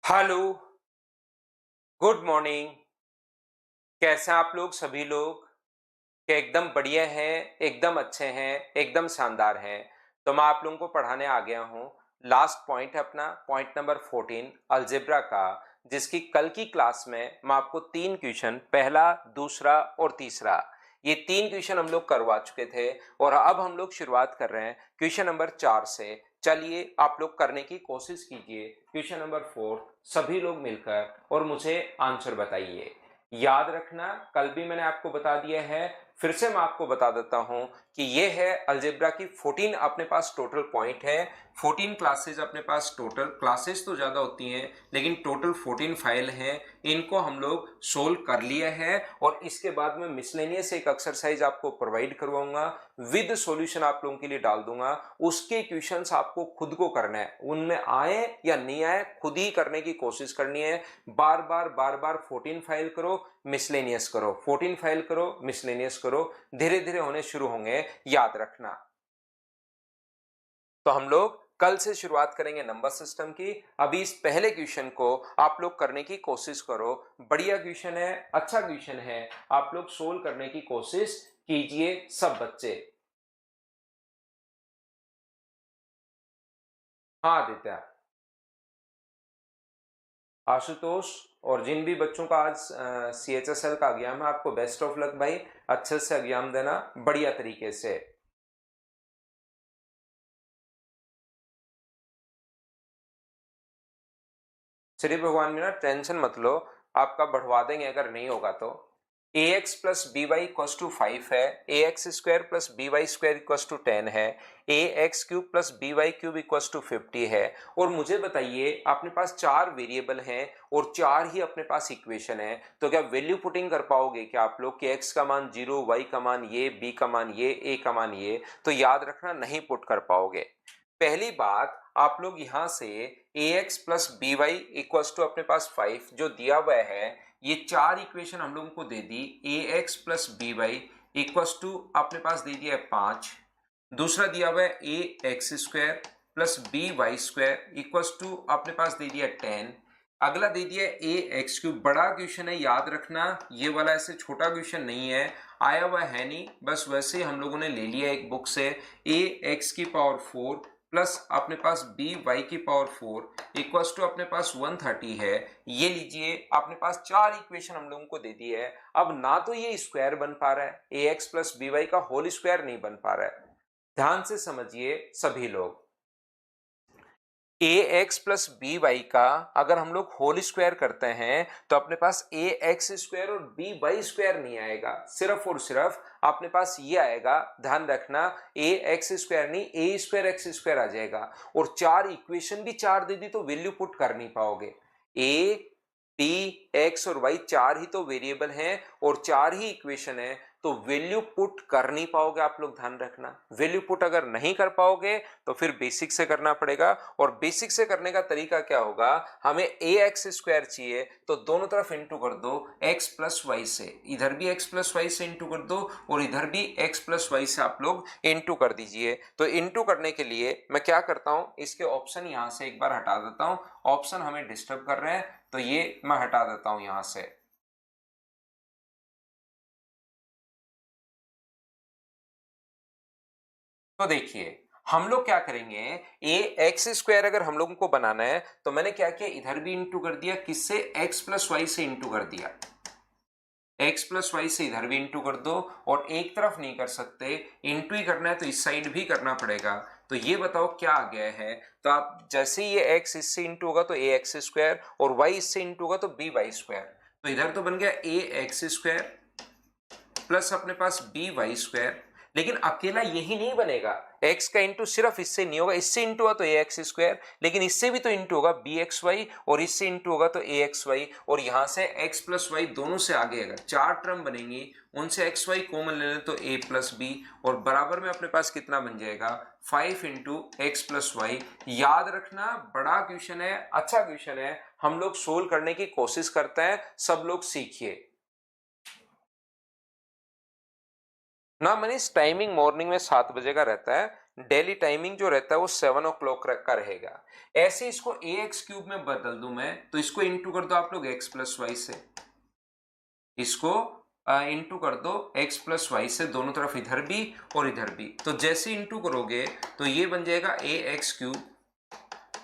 Hello, good morning. कैसे हैं आप लोग सभी लोग? क्या एकदम बढ़िया हैं, एकदम अच्छे हैं, एकदम शानदार हैं। तो मैं आप लोगों को पढ़ाने आ गया हूँ। लास्ट पॉइंट है अपना, पॉइंट नंबर 14 अलजेब्रा का, जिसकी कल की क्लास में मैं आपको तीन क्वेश्चन, पहला, दूसरा और तीसरा, ये तीन क्वेश्चन हम लोग करवा चुके थे। और अब हम लोग शुरुआत कर रहे हैं क्वेश्चन नंबर 4 से। चलिए आप लोग करने की कोशिश कीजिए क्वेश्चन नंबर 4, सभी लोग मिलकर, और मुझे आंसर बताइए। याद रखना, कल भी मैंने आपको बता दिया है, फिर से मैं आपको बता देता हूं कि ये है अलजेब्रा की 14 अपने पास टोटल पॉइंट है। 14 क्लासेस अपने पास, टोटल क्लासेस तो ज्यादा होती हैं लेकिन टोटल 14 फाइल हैं। इनको हम लोग सोल्व कर लिए हैं और इसके बाद में मिसलेनियस एक एक्सरसाइज आपको प्रोवाइड करवाऊंगा, विद सॉल्यूशन आप लोगों के लिए डाल दूंगा। उसके क्वेश्चंस आपको खुद को करना है, उनमें आए या नहीं आए खुद ही करने की कोशिश करनी है। बार बार 14 फाइल करो, मिसलेनियस करो, 14 फाइल करो, मिसलेनियस करो, धीरे धीरे होने शुरू होंगे, याद रखना। तो हम लोग कल से शुरुआत करेंगे नंबर सिस्टम की। अभी इस पहले क्वेश्चन को आप लोग करने की कोशिश करो, बढ़िया क्वेश्चन है, अच्छा क्वेश्चन है, आप लोग सोल्व करने की कोशिश कीजिए सब बच्चे। हाँ आदित्य, आशुतोष, और जिन भी बच्चों का आज CHSL का एग्जाम है, आपको बेस्ट ऑफ लक भाई, अच्छे से एग्जाम देना बढ़िया तरीके से। श्री भगवान में ना टेंशन मत लो, आपका बढ़वा देंगे अगर नहीं होगा तो। A x plus B y equals to 5 है, a x square plus B y square equals to 10 है, a x cube plus B Y cube equals to 50 है। और मुझे बताइए, अपने पास चार वेरिएबल हैं और चार ही अपने पास इक्वेशन है, तो क्या वैल्यू पुटिंग कर पाओगे क्या आप लोग कि एक्स का मान 0, वाई का मान ये, बी का मान ये, ए का मान ये? तो याद रखना नहीं पुट कर पाओगे। पहली बात, आप लोग यहां से a x plus B y equal to अपने पास 5 जो दिया हुआ है, ये चार इक्वेशन हम लोगों को दे दी। A x plus B y equal to अपने पास दे दिया है 5। दूसरा दिया हुआ है a x square plus B y square equal to अपने पास दे दिया 10। अगला दे दिया ए एक्स क्यूब, बड़ा क्वेश्चन है याद रखना, ये वाला ऐसे छोटा क्वेश्चन नहीं है, आया हुआ है नहीं, बस वैसे ही हम लोगों ने ले लिया एक बुक से। ए एक्स की पावर 4 प्लस अपने पास बी वाई की पावर 4 इक्वल्स टू अपने पास 130 है। ये लीजिए, अपने पास चार इक्वेशन हम लोगों को दे दी है। अब ना तो ये स्क्वायर बन पा रहा है, a x plus B y का होल स्क्वायर नहीं बन पा रहा है। ध्यान से समझिए सभी लोग, a x plus B y का अगर हम लोग होल स्क्वायर करते हैं तो अपने पास ए एक्स स्क्वायर और बी वाई स्क्वायर नहीं आएगा, सिर्फ और सिर्फ अपने पास ये आएगा। ध्यान रखना, ए एक्स स्क्वायर नहीं, ए स्क्वायर एक्स स्क्वायर आ जाएगा। और चार इक्वेशन भी चार दे दी तो वैल्यू पुट कर नहीं पाओगे। ए टी एक्स और वाई चार ही तो वेरिएबल हैं और चार ही इक्वेशन है, तो वैल्यू पुट कर नहीं पाओगे आप लोग। ध्यान रखना, वैल्यू पुट अगर नहीं कर पाओगे तो फिर बेसिक से करना पड़ेगा। और बेसिक से करने का तरीका क्या होगा, हमें ए एक्स स्क्वायर चाहिए तो दोनों तरफ इंटू कर दो एक्स प्लस वाई से, इधर भी एक्स प्लस वाई से इंटू कर दो और इधर भी एक्स प्लस वाई से आप लोग इंटू कर दीजिए। तो इंटू करने के लिए मैं क्या करता हूं, इसके ऑप्शन यहां से एक बार हटा देता हूं, ऑप्शन हमें डिस्टर्ब कर रहे हैं, तो ये मैं हटा देता हूं यहां से। तो देखिए, हम लोग क्या करेंगे, ए एक्स स्क्वायर अगर हम लोगों को बनाना है तो मैंने क्या किया, इधर भी इंटू कर दिया, किससे, एक्स प्लस वाई से इंटू कर दिया। एक्स प्लस वाई से इधर भी इंटू कर दो, और एक तरफ नहीं कर सकते, इंटू ही करना है तो इस साइड भी करना पड़ेगा। तो ये बताओ क्या आ गया है। तो आप जैसे ही ये एक्स इससे इंटू होगा तो ए एक्स स्क्वायर, और वाई इससे इंटू होगा तो बी वाई स्क्वायर। तो इधर तो बन गया ए एक्स स्क्वायर प्लस अपने पास बी वाई स्क्वायर। लेकिन अकेला यही नहीं बनेगा, x का इंटू सिर्फ इससे नहीं होगा, इससे इंटू होगा तो ए एक्स स्क्वायर, लेकिन इससे भी तो इंटू होगा बी एक्स वाई, और इससे इंटू होगा तो ए एक्स वाई, और यहां से x प्लस वाई दोनों से आगे अगर चार टर्म बनेंगी उनसे एक्स वाई कॉमन ले लें तो a प्लस बी, और बराबर में अपने पास कितना बन जाएगा, 5 इंटू एक्स प्लस वाई। याद रखना, बड़ा क्वेश्चन है, अच्छा क्वेश्चन है, हम लोग सोल्व करने की कोशिश करते हैं, सब लोग सीखिए ना। मनीष टाइमिंग मॉर्निंग में 7 बजे का रहता है, डेली टाइमिंग जो रहता है वो 7 o'clock का रहेगा। ऐसे इसको ax क्यूब में बदल दूं मैं, तो इसको इंटू कर दो आप लोग x प्लस वाई से, इसको इंटू कर दो x प्लस वाई से, दोनों तरफ इधर भी और इधर भी। तो जैसे इंटू करोगे तो ये बन जाएगा ax cube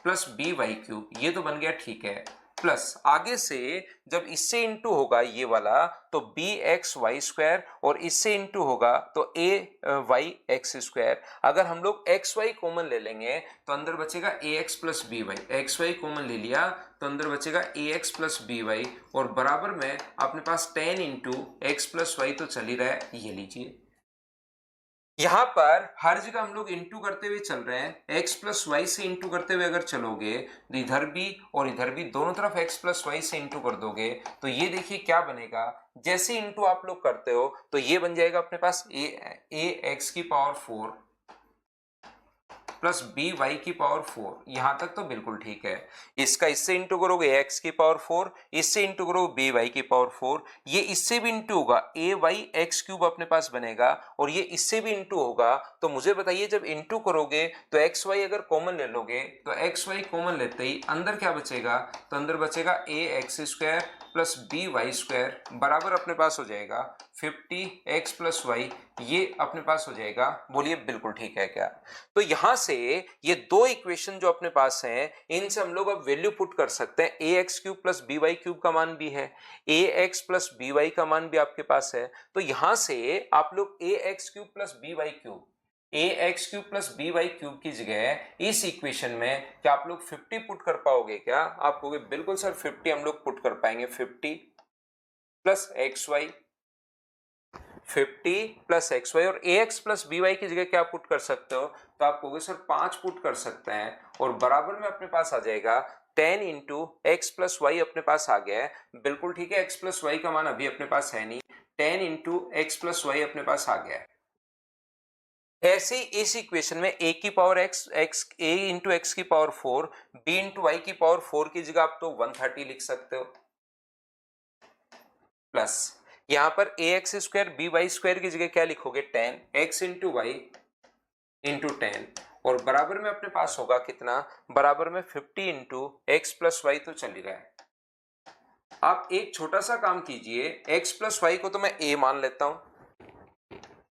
plus B Y cube, ये तो बन गया ठीक है। प्लस आगे से जब इससे इंटू होगा ये वाला तो बी एक्स वाई स्क्वायर, और इससे इंटू होगा तो ए वाई एक्स स्क्वायर। अगर हम लोग एक्स वाई कॉमन ले लेंगे तो अंदर बचेगा a x plus B y, x y common ले लिया तो अंदर बचेगा a x plus B y, और बराबर में अपने पास 10 इंटू एक्स प्लस वाई तो चल ही रहा है, ये लीजिए। यहां पर हर जगह हम लोग इंटू करते हुए चल रहे हैं, x प्लस वाई से इंटू करते हुए अगर चलोगे तो इधर भी और इधर भी दोनों तरफ x प्लस वाई से इंटू कर दोगे तो ये देखिए क्या बनेगा। जैसे इंटू आप लोग करते हो तो ये बन जाएगा अपने पास ए एक्स की पावर 4 प्लस बी वाई की पावर 4, यहां तक तो बिल्कुल ठीक है। इसका इससे इंटू करोगे एक्स की पावर 4, इससे इंटू करोगे बी वाई की पावर 4, ये इससे भी इंटू होगा ए वाई एक्स क्यूब अपने पास बनेगा, और ये इससे भी इंटू होगा। तो मुझे बताइए जब इंटू करोगे तो एक्स वाई अगर कॉमन ले लोगे तो एक्स वाई कॉमन लेते ही अंदर क्या बचेगा, तो अंदर बचेगा a x square plus B y square बराबर अपने पास हो जाएगा 50 एक्स प्लस वाई, ये अपने पास हो जाएगा। बोलिए बिल्कुल ठीक है क्या। तो यहां से ये दो इक्वेशन जो अपने पास हैं इनसे हम लोग अब वैल्यू पुट कर सकते हैं। A x cube plus B Y cube का मान भी है, a x plus B y का मान भी आपके पास है। तो यहां से आप लोग a x cube plus B Y cube, a x cube plus B Y cube की जगह इस इक्वेशन में क्या आप लोग 50 पुट कर पाओगे क्या? आप कहोगे बिल्कुल सर 50 हम लोग पुट कर पाएंगे। 50 plus x Y, 50 plus x Y, और A x plus B Y की जगह क्या पुट कर सकते हो, तो आप कहोगे सर 5 पुट कर सकते हैं, और बराबर में अपने पास आ जाएगा 10 इंटू एक्स प्लस वाई अपने पास आ गया है। बिल्कुल ठीक है, एक्स प्लस वाई का मान अभी अपने पास है नहीं, 10 इंटू एक्स प्लस वाई अपने पास आ गया है। ऐसे इस इक्वेशन में a की power x, a into x की पावर 4, b इंटू वाई की पावर 4 की जगह आप तो 130 लिख सकते हो, प्लस यहां पर a x square b y square की जगह क्या लिखोगे 10 एक्स इंटू वाई इंटू 10, और बराबर में अपने पास होगा कितना, बराबर में 50 इंटू एक्स प्लस वाई तो चल ही रहा है। आप एक छोटा सा काम कीजिए, x प्लस वाई को तो मैं a मान लेता हूं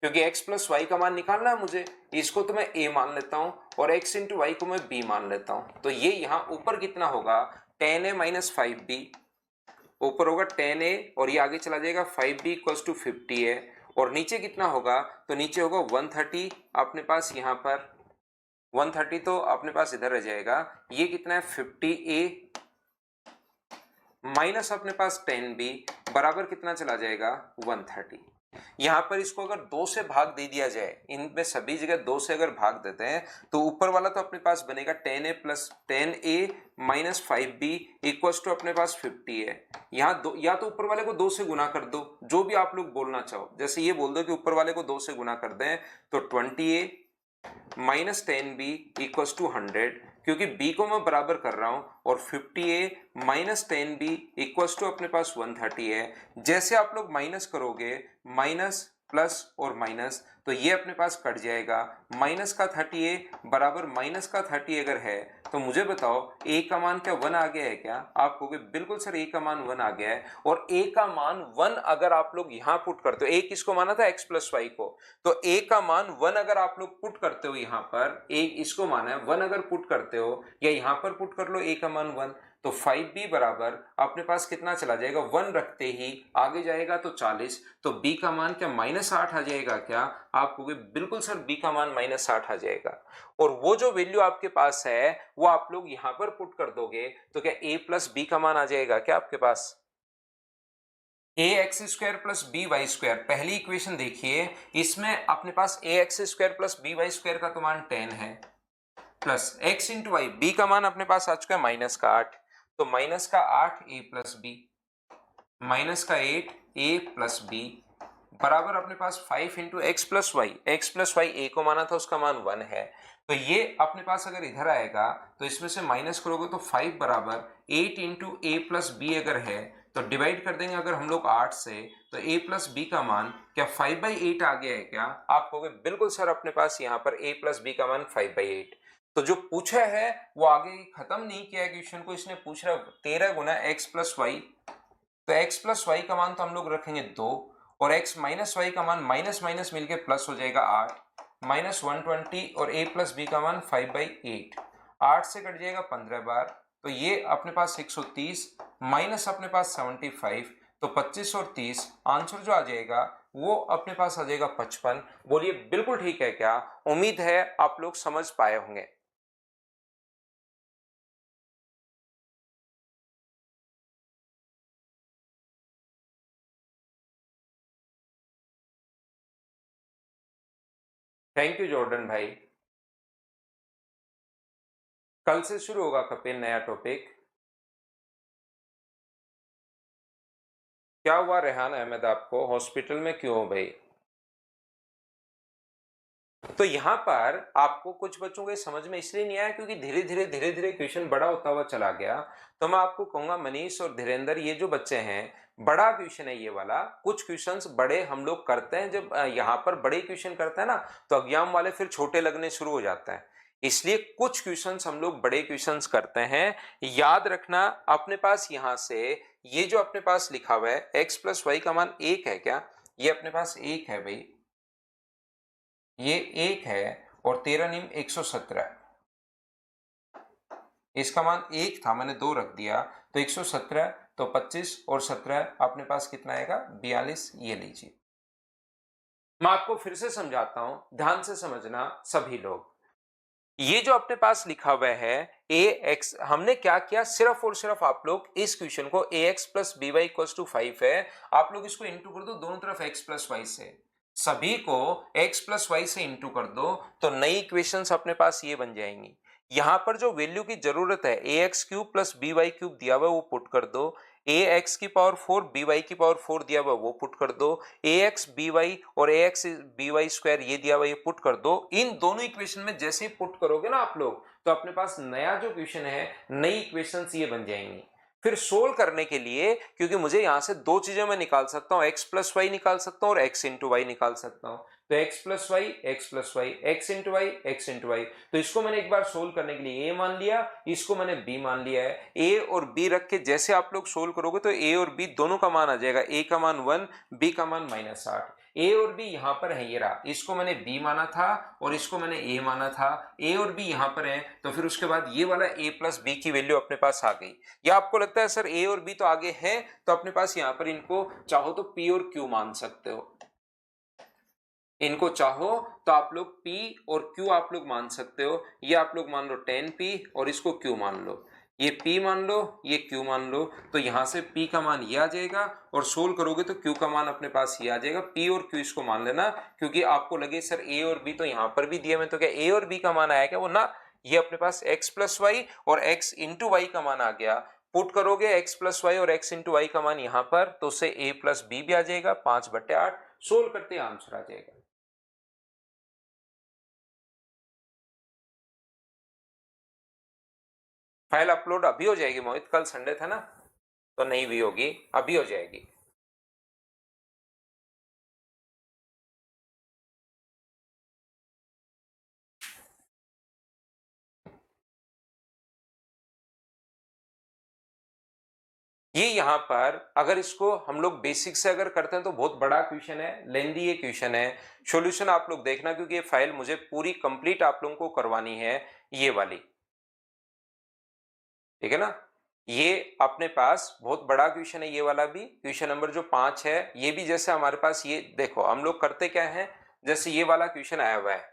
क्योंकि x प्लस वाई का मान निकालना है मुझे, इसको तो मैं a मान लेता हूं, और x इंटू वाई को मैं b मान लेता हूं। तो ये यहां ऊपर कितना होगा 10a माइनस 5b, ऊपर होगा 10a और ये आगे चला जाएगा 5b इक्वल्स टू 50a, और नीचे कितना होगा, तो नीचे होगा 130 अपने पास, यहाँ पर 130 तो अपने पास इधर रह जाएगा, ये कितना है 50a माइनस अपने पास 10b बराबर कितना चला जाएगा 130। यहां पर इसको अगर 2 से भाग दे दिया जाए, इनमें सभी जगह 2 से अगर भाग देते हैं तो ऊपर वाला तो अपने पास बनेगा 10a plus 10a minus 5b equals to अपने पास 50 है। यहाँ या तो ऊपर वाले को 2 से गुना कर दो, जो भी आप लोग बोलना चाहो, जैसे ये बोल दो कि ऊपर वाले को 2 से गुना कर दें तो 20a minus 10b equals to 100, क्योंकि b को मैं बराबर कर रहा हूं, और 50a minus 10b equals to अपने पास 130 है। जैसे आप लोग माइनस करोगे, माइनस प्लस और माइनस, तो ये अपने पास कट जाएगा, माइनस का 30a बराबर माइनस का 30 अगर है तो मुझे बताओ a का मान क्या 1 आ गया है क्या? आप कहोगे बिल्कुल सर a का मान 1 आ गया है, और a का मान 1 अगर आप लोग यहां पुट करते हो, a किसको माना था x प्लस वाई को, तो a का मान 1 अगर आप लोग पुट करते हो, यहां पर a इसको माना है 1 अगर पुट करते हो, या यहां पर पुट कर लो a का मान 1, तो 5b बराबर अपने पास कितना चला जाएगा, 1 रखते ही आगे जाएगा तो 40, तो b का मान क्या माइनस 8 आ जाएगा क्या? आप कहोगे बिल्कुल सर b का मान माइनस 8 आ जाएगा, और वो जो वैल्यू आपके पास है वो आप लोग यहां पर पुट कर दोगे तो क्या a प्लस बी का मान आ जाएगा क्या आपके पास? A x square plus B y square, पहली इक्वेशन देखिए, इसमें अपने पास a x square plus B y square का तो मान 10 है, plus x into y, b का मान अपने पास आ चुका है माइनस का 8, तो माइनस का 8 ए प्लस बी, माइनस का 8 ए प्लस बी बराबर अपने पास 5 into x plus Y, x plus y a को माना था उसका मान 1 है, तो ये अपने पास अगर इधर आएगा तो इसमें से माइनस करोगे तो 5 बराबर 8 इंटू ए प्लस बी अगर है तो डिवाइड कर देंगे अगर हम लोग 8 से, तो a प्लस बी का मान क्या 5/8 आ गया है क्या? आप कहोगे बिल्कुल सर, अपने पास यहाँ पर a प्लस बी का मान 5/8। तो जो पूछा है वो आगे खत्म नहीं किया है क्वेश्चन को, इसने पूछ रहा 13 गुना x प्लस वाई। तो x प्लस वाई का मान तो हम लोग रखेंगे 2, और x माइनस वाई का मान माइनस माइनस मिलके प्लस हो जाएगा 8, माइनस 120, और a प्लस बी का मान 5/8। 8 से कट जाएगा 15 बार, तो ये अपने पास 130 माइनस अपने पास 75, तो 25 और 30 आंसर जो आ जाएगा वो अपने पास आ जाएगा 55। बोलिए बिल्कुल ठीक है क्या? उम्मीद है आप लोग समझ पाए होंगे। थैंक यू जॉर्डन भाई। कल से शुरू होगा कपिल नया टॉपिक। क्या हुआ रेहान अहमद, आपको हॉस्पिटल में क्यों हो भाई? तो यहाँ पर आपको कुछ बच्चों के समझ में इसलिए नहीं आया क्योंकि धीरे धीरे क्वेश्चन बड़ा होता हुआ चला गया। तो मैं आपको कहूंगा मनीष और धीरेन्द्र, ये जो बच्चे हैं, बड़ा क्वेश्चन है ये वाला। कुछ क्वेश्चंस बड़े हम लोग करते हैं, जब यहाँ पर बड़े क्वेश्चन करते हैं ना, तो एग्जाम वाले फिर छोटे लगने शुरू हो जाते हैं। इसलिए कुछ क्वेश्चंस हम लोग बड़े क्वेश्चंस करते हैं। याद रखना अपने पास यहाँ से ये जो अपने पास लिखा हुआ है x प्लस वाई का मान 1 है क्या? ये अपने पास 1 है भाई, ये 1 है, और 13 नीम 117। इसका मान 1 था, मैंने 2 रख दिया, तो 117, तो 25 और 17 अपने पास कितना आएगा? 42। ये लीजिए, मैं आपको फिर से समझाता हूं, ध्यान से समझना सभी लोग। ये जो अपने पास लिखा हुआ है ए एक्स, हमने क्या किया, सिर्फ और सिर्फ आप लोग इस क्वेश्चन को a x plus B y equal to 5 है, आप लोग इसको इंटू कर दो दोनों तरफ एक्स प्लस वाई से, सभी को x प्लस वाई से इंटू कर दो, तो नई इक्वेशंस अपने पास ये बन जाएंगी। यहां पर जो वैल्यू की जरूरत है a x cube plus B Y cube दिया हुआ वो पुट कर दो, ए एक्स की पावर 4 बी वाई की पावर 4 दिया हुआ वो पुट कर दो, ए एक्स बी वाई और A x B y square ये दिया हुआ ये पुट कर दो। इन दोनों इक्वेशन में जैसे ही पुट करोगे ना आप लोग, तो अपने पास नया जो इक्वेशन है, नई इक्वेशंस ये बन जाएंगी। फिर सोल्व करने के लिए, क्योंकि मुझे यहां से दो चीजें मैं निकाल सकता हूं, एक्स प्लस वाई निकाल सकता हूं और एक्स इंटू वाई निकाल सकता हूं। तो X plus Y, x plus Y, X into Y, X into Y. तो इसको मैंने एक बार सोल्व करने के लिए ए मान लिया, इसको मैंने बी मान लिया है। ए और बी रख के जैसे आप लोग सोल्व करोगे तो ए और बी दोनों का मान आ जाएगा, ए का मान 1, बी का मान -8। ए और बी यहां पर है, ये रहा, इसको मैंने बी माना था और इसको मैंने ए माना था। ए और बी यहां पर है, तो फिर उसके बाद ये वाला ए प्लस बी की वैल्यू अपने पास आ गई। या आपको लगता है सर ए और बी तो आगे है, तो अपने पास यहां पर इनको चाहो तो पी और क्यू मान सकते हो, इनको चाहो तो आप लोग P और Q आप लोग मान सकते हो। ये आप लोग मान लो 10P और इसको Q मान लो, ये P मान लो, ये Q मान लो, तो यहां से P का मान ये आ जाएगा, और सोल्व करोगे तो Q का मान अपने पास ये आ जाएगा। P और Q इसको मान लेना, क्योंकि आपको लगे सर A और B तो यहां पर भी दिए में, तो क्या A और B का मान आया क्या? वो ना, ये अपने पास x प्लस वाई और x इंटू वाई का मान आ गया। पुट करोगे x प्लस वाई और x इंटू वाई का मान यहां पर, तो उससे a प्लस बी भी आ जाएगा 5/8। सोल्व करते आंसर आ जाएगा। फाइल अपलोड अभी हो जाएगी मोहित, कल संडे था ना तो नहीं भी होगी, अभी हो जाएगी। ये यहां पर अगर इसको हम लोग बेसिक से अगर करते हैं तो बहुत बड़ा क्वेश्चन है, लेंदी ये क्वेश्चन है। सॉल्यूशन आप लोग देखना, क्योंकि ये फाइल मुझे पूरी कंप्लीट आप लोगों को करवानी है, ये वाली, ठीक है ना। ये अपने पास बहुत बड़ा क्वेश्चन है, ये वाला भी क्वेश्चन नंबर जो 5 है, ये भी जैसे हमारे पास, ये देखो हम लोग करते क्या है, जैसे ये वाला क्वेश्चन आया हुआ है,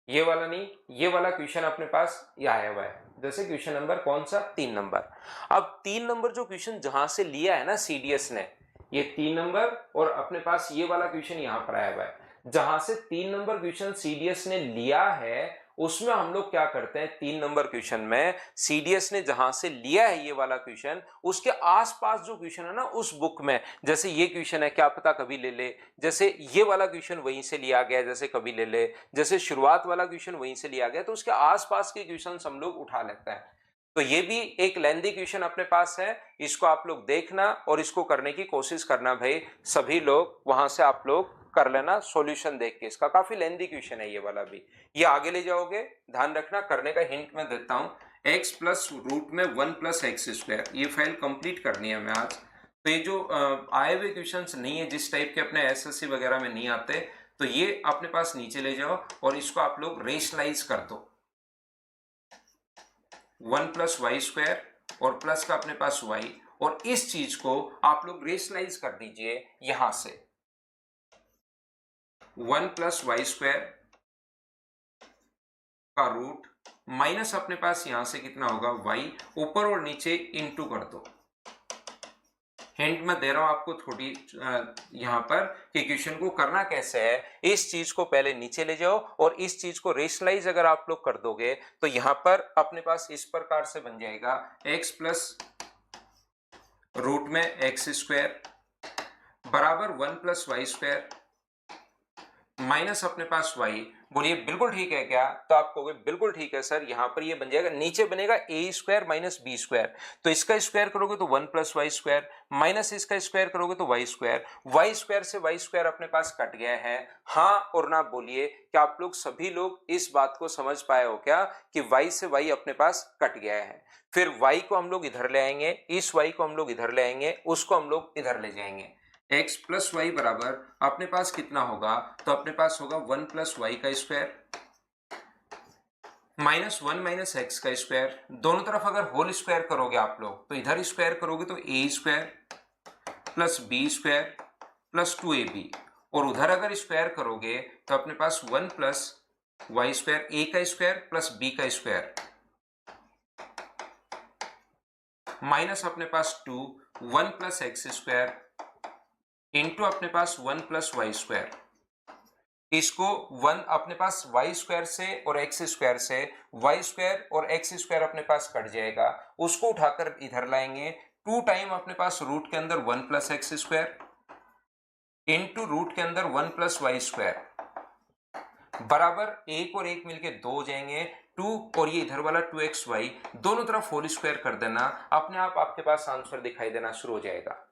ये वाला नहीं, ये वाला क्वेश्चन अपने पास ये आया हुआ है, जैसे क्वेश्चन नंबर कौन सा, 3 नंबर। अब 3 नंबर जो क्वेश्चन जहां से लिया है ना सीडीएस ने, ये 3 नंबर, और अपने पास ये वाला क्वेश्चन यहां पर आया हुआ है, जहां से 3 नंबर क्वेश्चन सीडीएस ने लिया है, उसमें हम लोग क्या करते हैं, 3 नंबर क्वेश्चन में सीडीएस ने जहां से लिया है ये वाला क्वेश्चन, उसके आसपास जो क्वेश्चन है ना उस बुक में, जैसे ये क्वेश्चन है, क्या पता कभी ले ले, जैसे ये वाला क्वेश्चन वहीं से लिया गया, जैसे कभी ले ले, जैसे शुरुआत वाला क्वेश्चन वहीं से लिया गया, तो उसके आसपास के क्वेश्चन हम लोग उठा लेते हैं। तो ये भी एक लेंथी क्वेश्चन अपने पास है, इसको आप लोग देखना और इसको करने की कोशिश करना भाई, सभी लोग वहां से आप लोग कर लेना सॉल्यूशन देख के। इसका काफी लेंथी क्वेश्चन है ये वाला भी, ये आगे ले जाओगे, ध्यान रखना। करने का हिंट मैं देता हूं, x प्लस रूट में 1 प्लस एक्स स्क्वायर, ये फाइल कंप्लीट करनी है मैं आज। तो ये जो आए हुए क्वेश्चन नहीं है, जिस टाइप के अपने एसएससी वगैरह में नहीं आते, तो ये अपने पास नीचे ले जाओ और इसको आप लोग रेशनलाइज कर दो। 1 प्लस वाई स्क्वायर और प्लस का अपने पास y, और इस चीज को आप लोग रेशनलाइज कर दीजिए यहां से। 1 प्लस वाई स्क्वायर का रूट माइनस अपने पास यहां से कितना होगा y, ऊपर और नीचे इनटू कर दो। हिंट मैं दे रहा हूं आपको थोड़ी यहां पर कि क्वेश्चन को करना कैसे है। इस चीज को पहले नीचे ले जाओ और इस चीज को रेशनलाइज अगर आप लोग कर दोगे तो यहां पर अपने पास इस प्रकार से बन जाएगा x प्लस रूट में एक्स स्क्वायर बराबर 1 प्लस वाई स्क्वायर माइनस अपने पास y। बोलिए बिल्कुल ठीक है क्या? तो आप कहोगे बिल्कुल ठीक है सर, यहां पर ये बन जाएगा, नीचे बनेगा ए स्क्वायर माइनस बी स्क्वायर, तो इसका स्क्वायर करोगे तो 1 प्लस वाई स्क्वायर, माइनस इसका स्क्वायर करोगे तो वाई स्क्वायर। वाई स्क्वायर से वाई स्क्वायर अपने पास कट गया है। हाँ और ना बोलिए कि आप लोग सभी लोग इस बात को समझ पाए हो क्या कि y से y अपने पास कट गया है। फिर y को हम लोग इधर ले आएंगे, इस y को हम लोग इधर ले आएंगे, उसको हम लोग इधर ले जाएंगे। x प्लस वाई बराबर अपने पास कितना होगा, तो अपने पास होगा 1 प्लस वाई का स्क्वायर माइनस 1 माइनस एक्स का स्क्वायर। दोनों तरफ अगर होल स्क्वायर करोगे आप लोग तो इधर स्क्वायर करोगे तो a square plus b square plus 2ab, और उधर अगर स्क्वायर करोगे तो अपने पास 1 प्लस वाई स्क्वायर, ए का स्क्वायर प्लस बी का स्क्वायर माइनस अपने पास 2 1 प्लस एक्स स्क्वायर इंटू अपने पास 1 प्लस वाई स्क्वायर। इसको 1 अपने पास वाई स्क्वायर से और एक्स स्क्वायर से, वाई स्क्वायर और एक्स स्क्वायर अपने पास कट जाएगा, उसको उठाकर इधर लाएंगे। 2 टाइम अपने पास रूट के अंदर 1 plus x square into root के अंदर 1 प्लस वाई स्क्वायर बराबर 1 और 1 मिलके 2 हो जाएंगे, 2 और ये इधर वाला 2xy, दोनों तरफ होल स्क्वायर कर देना, अपने आप आपके पास आंसर दिखाई देना शुरू हो जाएगा।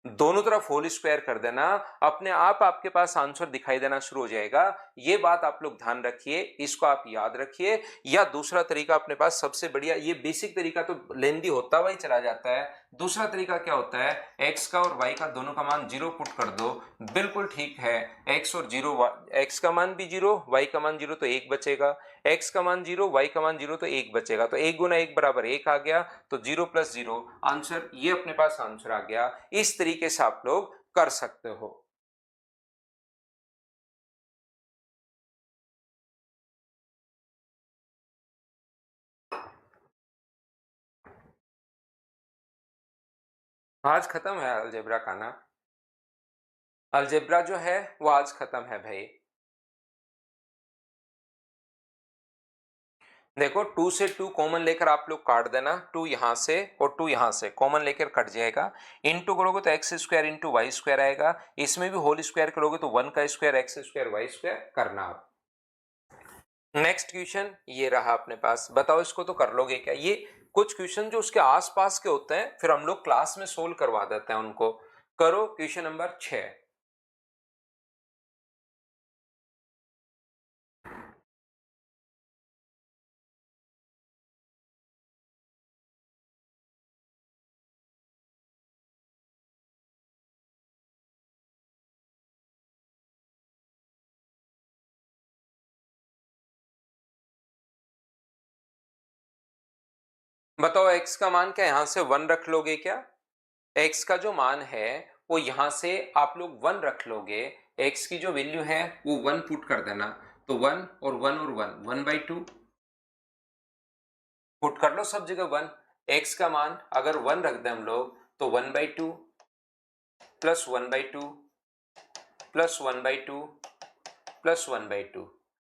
दोनों तरफ होल स्क्वायर कर देना, अपने आप आपके पास आंसर दिखाई देना शुरू हो जाएगा। ये बात आप लोग ध्यान रखिए, इसको आप याद रखिए। या दूसरा तरीका अपने पास सबसे बढ़िया, ये बेसिक तरीका तो लेंदी होता हुआ ही चला जाता है। दूसरा तरीका क्या होता है, x का और y का दोनों का मान 0 पुट कर दो, बिल्कुल ठीक है। x और 0, x का मान भी 0, y का मान 0 तो 1 बचेगा, x का मान 0, y का मान 0 तो 1 बचेगा, तो 1 गुना 1 बराबर 1 आ गया, तो 0 प्लस 0 आंसर, ये अपने पास आंसर आ गया। इस तरीके से आप लोग कर सकते हो। आज खत्म है अलजेब्रा का ना, अलजेब्रा जो है वो आज खत्म है भाई। देखो 2 से 2 कॉमन लेकर आप लोग काट देना, 2 यहां से और 2 यहां से कॉमन लेकर कट जाएगा। इनटू करोगे तो x square into Y square आएगा, इसमें भी होल स्क्वायर करोगे तो 1 का square X square Y square करना। आप नेक्स्ट क्वेश्चन ये रहा अपने पास, बताओ इसको तो कर लोगे क्या? ये कुछ क्वेश्चन जो उसके आसपास के होते हैं फिर हम लोग क्लास में सोल्व करवा देते हैं उनको। करो क्वेश्चन नंबर 6। बताओ x का मान क्या यहां से 1 रख लोगे क्या? x का जो मान है वो यहां से आप लोग 1 रख लोगे, x की जो वैल्यू है वो 1 पुट कर देना, तो 1 और 1 और 1 1/2 पुट कर लो सब जगह 1। x का मान अगर 1 रख दें हम लोग तो 1/2 प्लस 1/2 प्लस 1/2 प्लस 1/2,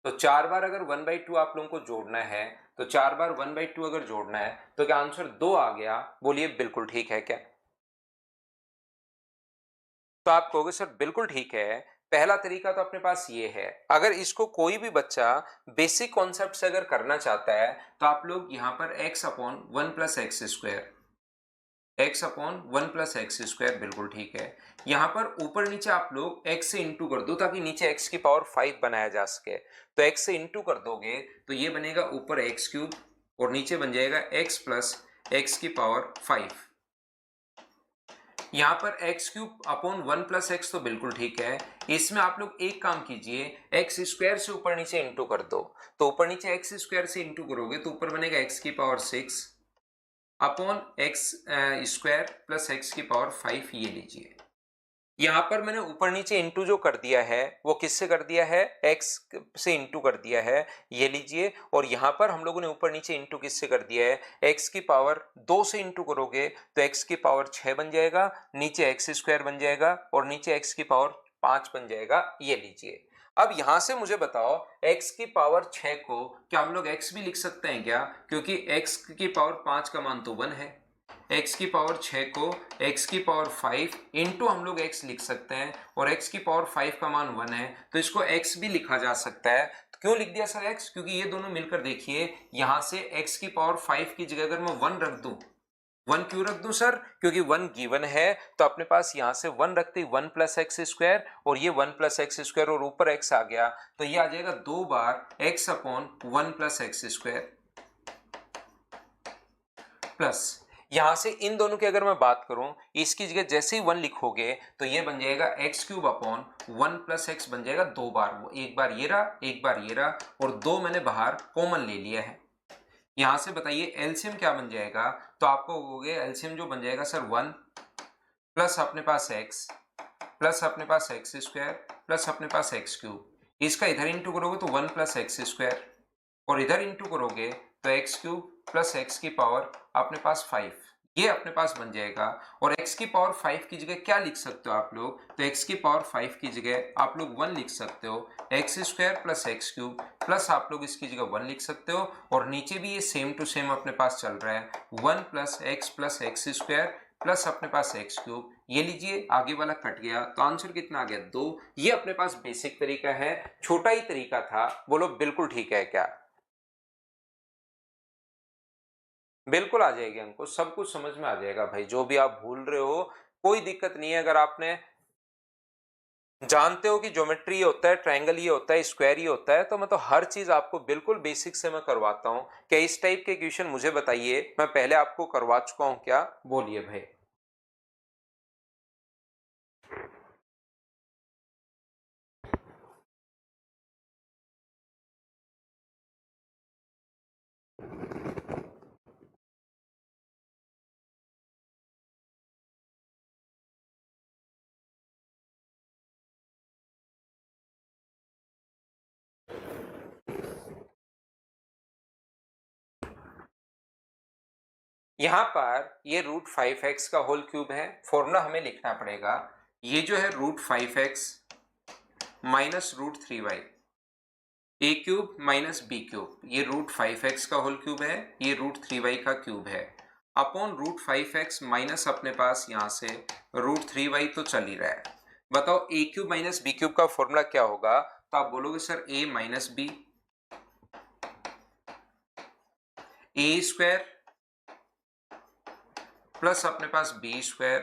तो 4 बार अगर 1/2 आप लोगों को जोड़ना है तो 4 बार 1/2 अगर जोड़ना है तो क्या आंसर 2 आ गया? बोलिए बिल्कुल ठीक है क्या? तो आप कहोगे सर बिल्कुल ठीक है, पहला तरीका तो अपने पास ये है। अगर इसको कोई भी बच्चा बेसिक कॉन्सेप्ट से अगर करना चाहता है तो आप लोग यहाँ पर x upon one plus x square, x upon one plus x square बिल्कुल ठीक है। यहाँ पर ऊपर नीचे आप लोग x से इंटू कर दो ताकि नीचे x की पावर 5 बनाया जा सके। तो x से इंटू कर दोगे तो ये बनेगा ऊपर एक्स क्यूब और नीचे बन जाएगा x प्लस एक्स की पावर 5। यहाँ पर x cube upon one plus x तो बिल्कुल ठीक है। इसमें आप लोग एक काम कीजिए, एक्स स्क्वायर से ऊपर नीचे इंटू कर दो। तो ऊपर नीचे एक्स स्क्वायर से इंटू करोगे तो ऊपर बनेगा एक्स की power 6 upon x square plus x की पावर 5। ये लीजिए, यहाँ पर मैंने ऊपर नीचे इंटू जो कर दिया है वो किससे कर दिया है, x से इंटू कर दिया है, ये लीजिए। और यहाँ पर हम लोगों ने ऊपर नीचे इंटू किससे कर दिया है, x की पावर 2 से इंटू करोगे तो x की पावर 6 बन जाएगा, नीचे एक्स स्क्वायर बन जाएगा और नीचे x की पावर 5 बन जाएगा। ये लीजिए। अब यहां से मुझे बताओ x की पावर 6 को क्या हम लोग x भी लिख सकते हैं क्या, क्योंकि x की पावर 5 का मान तो 1 है। x की पावर 6 को x की पावर 5 इंटू हम लोग x लिख सकते हैं और x की पावर 5 का मान 1 है तो इसको x भी लिखा जा सकता है। तो क्यों लिख दिया सर x, क्योंकि ये दोनों मिलकर देखिए यहां से x की पावर 5 की जगह अगर मैं 1 रख दूं, 1 क्यों रख दूं सर, क्योंकि 1 गिवन है तो अपने पास यहां से 1 रखते ही 1 प्लस एक्स स्क्वायर और ये 1 प्लस एक्स स्क्वायर और ऊपर x आ गया तो ये आ जाएगा 2 बार x upon 1 plus x square plus यहां से इन दोनों की अगर मैं बात करूं इसकी जगह जैसे ही 1 लिखोगे तो ये बन जाएगा x cube upon 1 plus x बन जाएगा 2 बार, वो एक बार ये रहा एक बार ये रहा और 2 मैंने बाहर कॉमन ले लिया है। यहां से बताइए एलसीएम क्या बन जाएगा, तो आपको कहोगे एलसीएम जो बन जाएगा सर 1 प्लस अपने पास x प्लस अपने पास एक्स स्क्वायर प्लस अपने पास एक्स क्यूब, इसका इधर इंटू करोगे तो 1 प्लस एक्स स्क्वायर और इधर इंटू करोगे तो एक्स क्यूब प्लस एक्स की पावर अपने पास 5, ये अपने पास बन जाएगा। और x की पावर 5 की जगह क्या लिख सकते हो आप लोग, तो x की पावर 5 की जगह आप लोग 1 लिख सकते हो, x square plus x cube plus आप लोग इसकी जगह 1 लिख सकते हो और नीचे भी ये सेम टू सेम अपने पास चल रहा है 1 प्लस एक्स स्क्वायर प्लस अपने पास एक्स क्यूब। ये लीजिए आगे वाला कट गया तो आंसर कितना आ गया 2। ये अपने पास बेसिक तरीका है, छोटा ही तरीका था, बोलो बिल्कुल ठीक है क्या, बिल्कुल आ जाएगी हमको, सब कुछ समझ में आ जाएगा भाई। जो भी आप भूल रहे हो कोई दिक्कत नहीं है, अगर आपने जानते हो कि ज्योमेट्री ये होता है, ट्रायंगल ये होता है, स्क्वायर ये होता है, तो मैं तो हर चीज आपको बिल्कुल बेसिक से मैं करवाता हूँ। क्या इस टाइप के क्वेश्चन मुझे बताइए, मैं पहले आपको करवा चुका हूँ क्या, बोलिए भाई। यहां पर ये रूट 5x का होल क्यूब है, फॉर्मूला हमें लिखना पड़ेगा। ये जो है root 5x minus root 3y, A cube minus B cube, ये रूट 5x का होल क्यूब है, ये रूट 3y का क्यूब है, अपॉन रूट 5x माइनस अपने पास यहां से रूट 3y तो चल ही रहा है। बताओ a cube minus B cube का फॉर्मूला क्या होगा, तो आप बोलोगे सर ए माइनस बी, ए स्क्वायर प्लस अपने पास बी स्क्वायर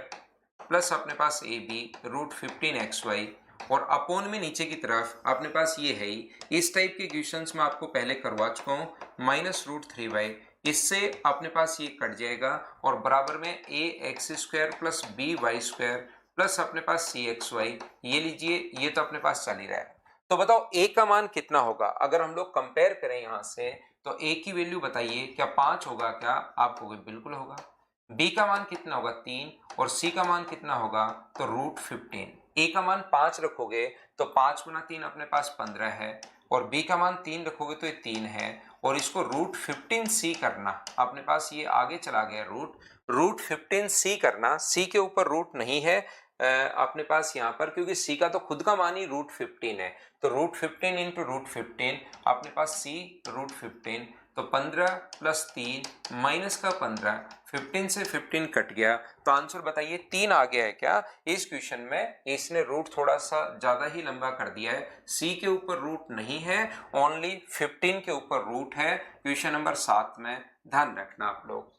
प्लस अपने पास ए बी रूट 15xy और अपोन में नीचे की तरफ अपने पास ये है ही। इस टाइप के क्वेश्चंस में आपको पहले करवा चुका हूं, माइनस रूट 3y, इससे अपने पास ये कट जाएगा और बराबर में a x square plus B y square plus अपने पास सी एक्स वाई। ये लीजिए, ये तो अपने पास चल ही रहा है। तो बताओ a का मान कितना होगा, अगर हम लोग कंपेयर करें यहां से तो a की वैल्यू बताइए, क्या 5 होगा क्या, आप कहोगे बिल्कुल होगा। b का मान कितना होगा 3 और c का मान कितना होगा तो रूट 15। a का मान 5 रखोगे तो 5 गुना 3 अपने पास 15 है और b का मान 3 रखोगे तो ये 3 है और इसको रूट 15c करना, अपने पास ये आगे चला गया रूट 15c करना, c के ऊपर रूट नहीं है अपने पास यहाँ पर, क्योंकि c का तो खुद का मान ही रूट 15 है। तो रूट 15 इंटू रूट 15 अपने पास c रूट 15 तो 15 प्लस 3 माइनस का 15, 15 से 15 कट गया, तो आंसर बताइए 3 आ गया है क्या इस क्वेश्चन में? इसने रूट थोड़ा सा ज्यादा ही लंबा कर दिया है, सी के ऊपर रूट नहीं है, ओनली 15 के ऊपर रूट है क्वेश्चन नंबर 7 में, ध्यान रखना आप लोग।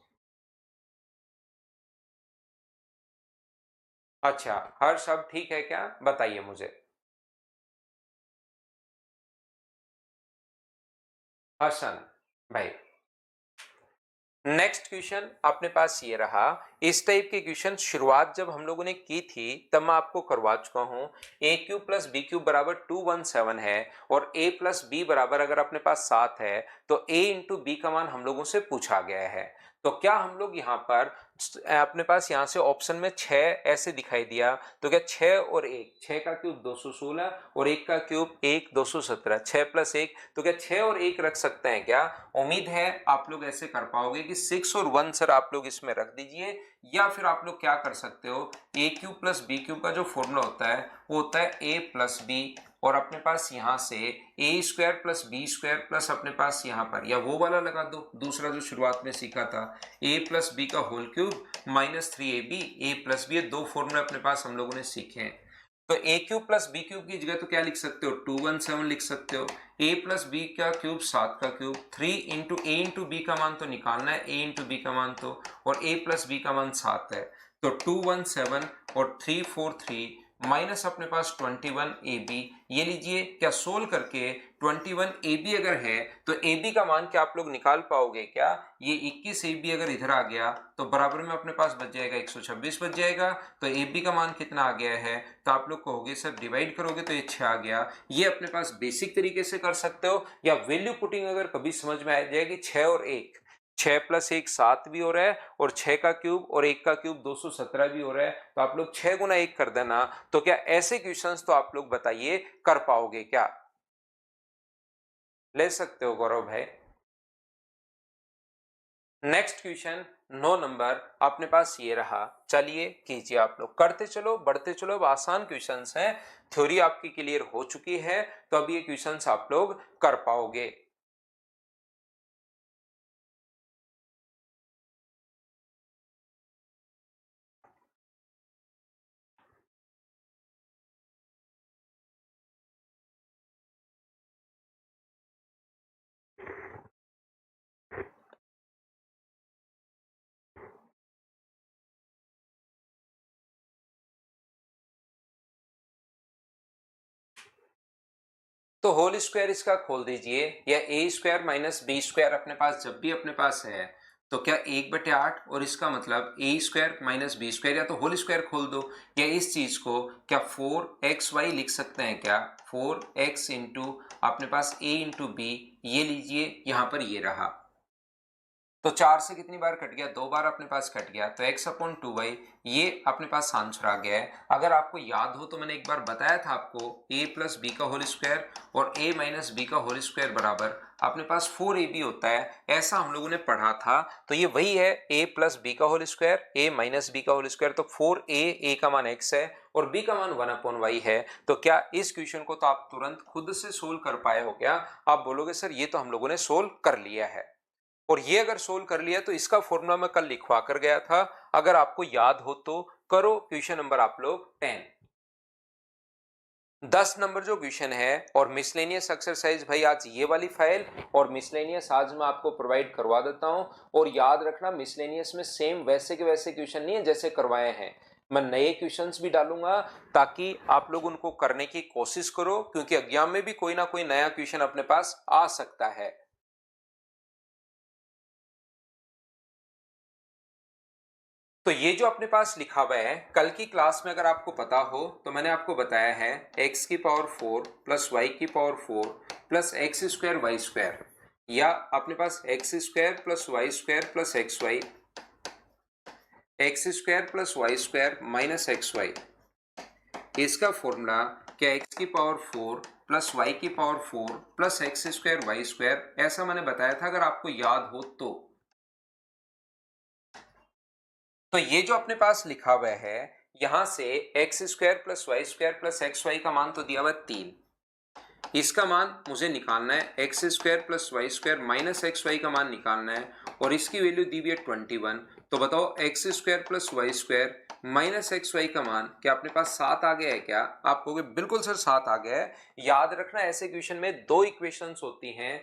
अच्छा, हर सब ठीक है क्या, बताइए मुझे। हसन भाई, नेक्स्ट क्वेश्चन अपने पास ये रहा। इस टाइप के क्वेश्चन शुरुआत जब हम लोगों ने की थी तब मैं आपको करवा चुका हूं। ए क्यूब प्लस बी क्यूब बराबर 217 है और ए प्लस बी बराबर अगर अपने पास 7 है तो ए इंटू बी का मान हम लोगों से पूछा गया है। तो क्या हम लोग यहाँ पर अपने पास यहाँ से ऑप्शन में 6 ऐसे दिखाई दिया, तो क्या 6 और 1, 6 का क्यूब 216 और 1 का क्यूब 1, 217, 6 प्लस 1, तो क्या 6 और 1 रख सकते हैं क्या? उम्मीद है आप लोग ऐसे कर पाओगे कि 6 और 1 सर आप लोग इसमें रख दीजिए, या फिर आप लोग क्या कर सकते हो, ए क्यूब प्लस बी क्यूब का जो फॉर्मूला होता है वो होता है ए प्लस बी, और अपने पास यहां से a square plus b square plus अपने पास यहां पर या वो वाला लगा दो, दूसरा जो शुरुआत में सीखा था, ए प्लस बी का होल क्यूब माइनस 3ab, ए प्लस बी, ये दो फॉर्मूले अपने पास हम लोगों ने सीखे हैं। तो ए क्यूब प्लस बी क्यूब की जगह तो क्या लिख सकते हो, 217 लिख सकते हो। ए प्लस बी का क्यूब 7 का क्यूब, 3 इंटू ए इंटू बी का मान तो निकालना है, ए इंटू बी का मान तो, और ए प्लस बी का मान 7 है, तो 217 और 343 माइनस अपने पास 21 ए बी, ये लीजिए क्या सोल्व करके 21 ए बी अगर है तो ए बी का मान क्या आप लोग निकाल पाओगे क्या? ये 21 ए बी अगर इधर आ गया तो बराबर में अपने पास बच जाएगा 126 बच जाएगा, तो ए बी का मान कितना आ गया है, तो आप लोग कहोगे सर डिवाइड करोगे तो ये 6 आ गया। ये अपने पास बेसिक तरीके से कर सकते हो, या वैल्यू पुटिंग अगर कभी समझ में आ जाएगी 6 और 1, 6 प्लस 1 7 भी हो रहा है, और 6 का क्यूब और 1 का क्यूब 217 भी हो रहा है, तो आप लोग 6 गुना 1 कर देना। तो क्या ऐसे क्वेश्चंस तो आप लोग बताइए कर पाओगे क्या? ले सकते हो गौरव भाई। नेक्स्ट क्वेश्चन 9 नंबर अपने पास ये रहा, चलिए कीजिए आप लोग, करते चलो बढ़ते चलो, अब आसान क्वेश्चंस हैं, थ्योरी आपकी क्लियर हो चुकी है तो अब ये क्वेश्चंस आप लोग कर पाओगे। तो होल स्क्वायर इसका खोल दीजिए, या ए स्क्वायर माइनस बी स्क्वायर अपने पास जब भी अपने पास है तो क्या 1/8, और इसका मतलब ए स्क्वायर माइनस बी स्क्वायर, या तो होल स्क्वायर खोल दो, या इस चीज को क्या 4xy लिख सकते हैं क्या, 4x इंटू अपने पास a इंटू बी, ये लीजिए यहां पर ये रहा, तो 4 से कितनी बार कट गया, 2 बार अपने पास कट गया, तो x अपॉन 2y, ये अपने पास आंसर आ गया है। अगर आपको याद हो तो मैंने एक बार बताया था आपको a प्लस बी का होल स्क्वायर और a माइनस बी का होल स्क्वायर बराबर अपने पास 4ab होता है, ऐसा हम लोगों ने पढ़ा था। तो ये वही है, a प्लस बी का whole square, a minus B का होल स्क्वायर, तो 4a का मान x है और b का मान 1/y है। तो क्या इस क्वेश्चन को तो आप तुरंत खुद से सोल्व कर पाए हो क्या? आप बोलोगे सर ये तो हम लोगों ने सोल्व कर लिया है, और ये अगर सोल्व कर लिया तो इसका फॉर्मूला मैं कल लिखवा कर गया था, अगर आपको याद हो तो करो। क्वेश्चन नंबर आप लोग 10 नंबर जो क्वेश्चन है, और मिसलेनियस एक्सरसाइज भाई आज ये वाली फाइल और मिसलेनियस आज मैं आपको प्रोवाइड करवा देता हूं, और याद रखना मिसलेनियस में सेम वैसे के वैसे क्वेश्चन नहीं है जैसे करवाए हैं, मैं नए क्वेश्चंस भी डालूंगा ताकि आप लोग उनको करने की कोशिश करो, क्योंकि एग्जाम में भी कोई ना कोई नया क्वेश्चन अपने पास आ सकता है। तो ये जो अपने पास लिखा हुआ है, कल की क्लास में अगर आपको पता हो तो मैंने आपको बताया है x की पावर 4 प्लस वाई की power 4 plus x square Y square, या अपने पास x square plus Y square plus x y, x square plus Y square minus x y, इसका फॉर्मूला क्या x की पावर 4 प्लस वाई की power 4 plus x square Y square, ऐसा मैंने बताया था अगर आपको याद हो तो। तो ये जो अपने पास लिखा हुआ है, यहां से X square plus Y square plus x Y का मान तो दिया हुआ 3, इसका मान मुझे निकालना है, X square plus Y square minus x Y का मान निकालना है और इसकी वैल्यू दी हुई है 21। तो बताओ X square plus Y square minus x Y का मान क्या अपने पास 7 आ गया है क्या? आप कहोगे बिल्कुल सर 7 आ गया है। याद रखना ऐसे इक्वेशन में दो इक्वेशंस होती हैं,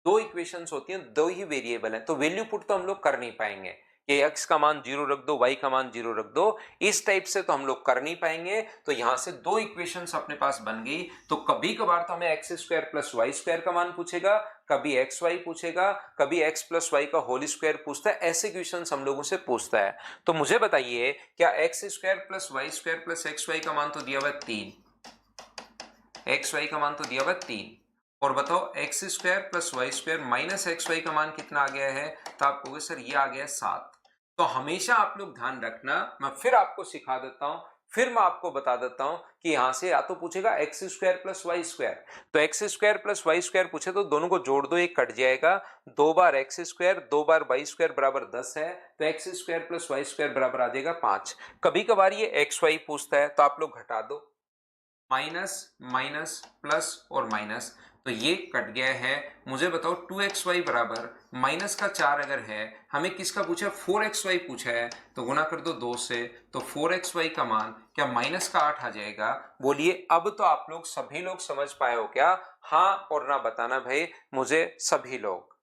दो ही वेरिएबल हैं, तो वैल्यू पुट तो हम लोग कर नहीं पाएंगे कि x का मान 0 रख दो, y का मान 0 रख दो, इस टाइप से तो हम लोग कर नहीं पाएंगे। तो यहां से दो इक्वेशंस अपने पास बन गई। तो कभी कभार तो हमें X square plus Y square का मान पूछेगा, कभी एक्स वाई पूछेगा, कभी एक्स प्लस वाई का होल स्क्वायर पूछता है। ऐसे क्वेश्चंस हम लोगों से पूछता है। तो मुझे बताइए क्या X square plus Y square plus x Y का मान तो दिया हुआ है 3, एक्स वाई का मान तो दिया हुआ है 3, और बताओ X square plus Y square minus x Y का मान कितना आ गया है? तो आप कहोगे सर ये आ गया 7। तो हमेशा आप लोग ध्यान रखना, मैं फिर आपको सिखा देता हूं, फिर मैं आपको बता देता हूं कि यहां से या तो पूछेगा x square plus Y square, तो x square plus Y square पूछे तो दोनों को जोड़ दो, एक कट जाएगा, 2 बार एक्स स्क्वायर 2 बार वाई स्क्वायर बराबर 10 है, तो x square plus Y square बराबर आ जाएगा 5। कभी कभार ये एक्स वाई पूछता है तो आप लोग घटा दो, माइनस माइनस प्लस और माइनस, तो ये कट गया है। मुझे बताओ 2xy बराबर माइनस का 4 अगर है, हमें किसका पूछा? 4xy पूछा है, तो गुना कर दो 2 से, तो 4xy का मान क्या माइनस का 8 आ जाएगा? बोलिए अब तो आप लोग सभी लोग समझ पाए हो क्या? हाँ और ना बताना भाई मुझे सभी लोग।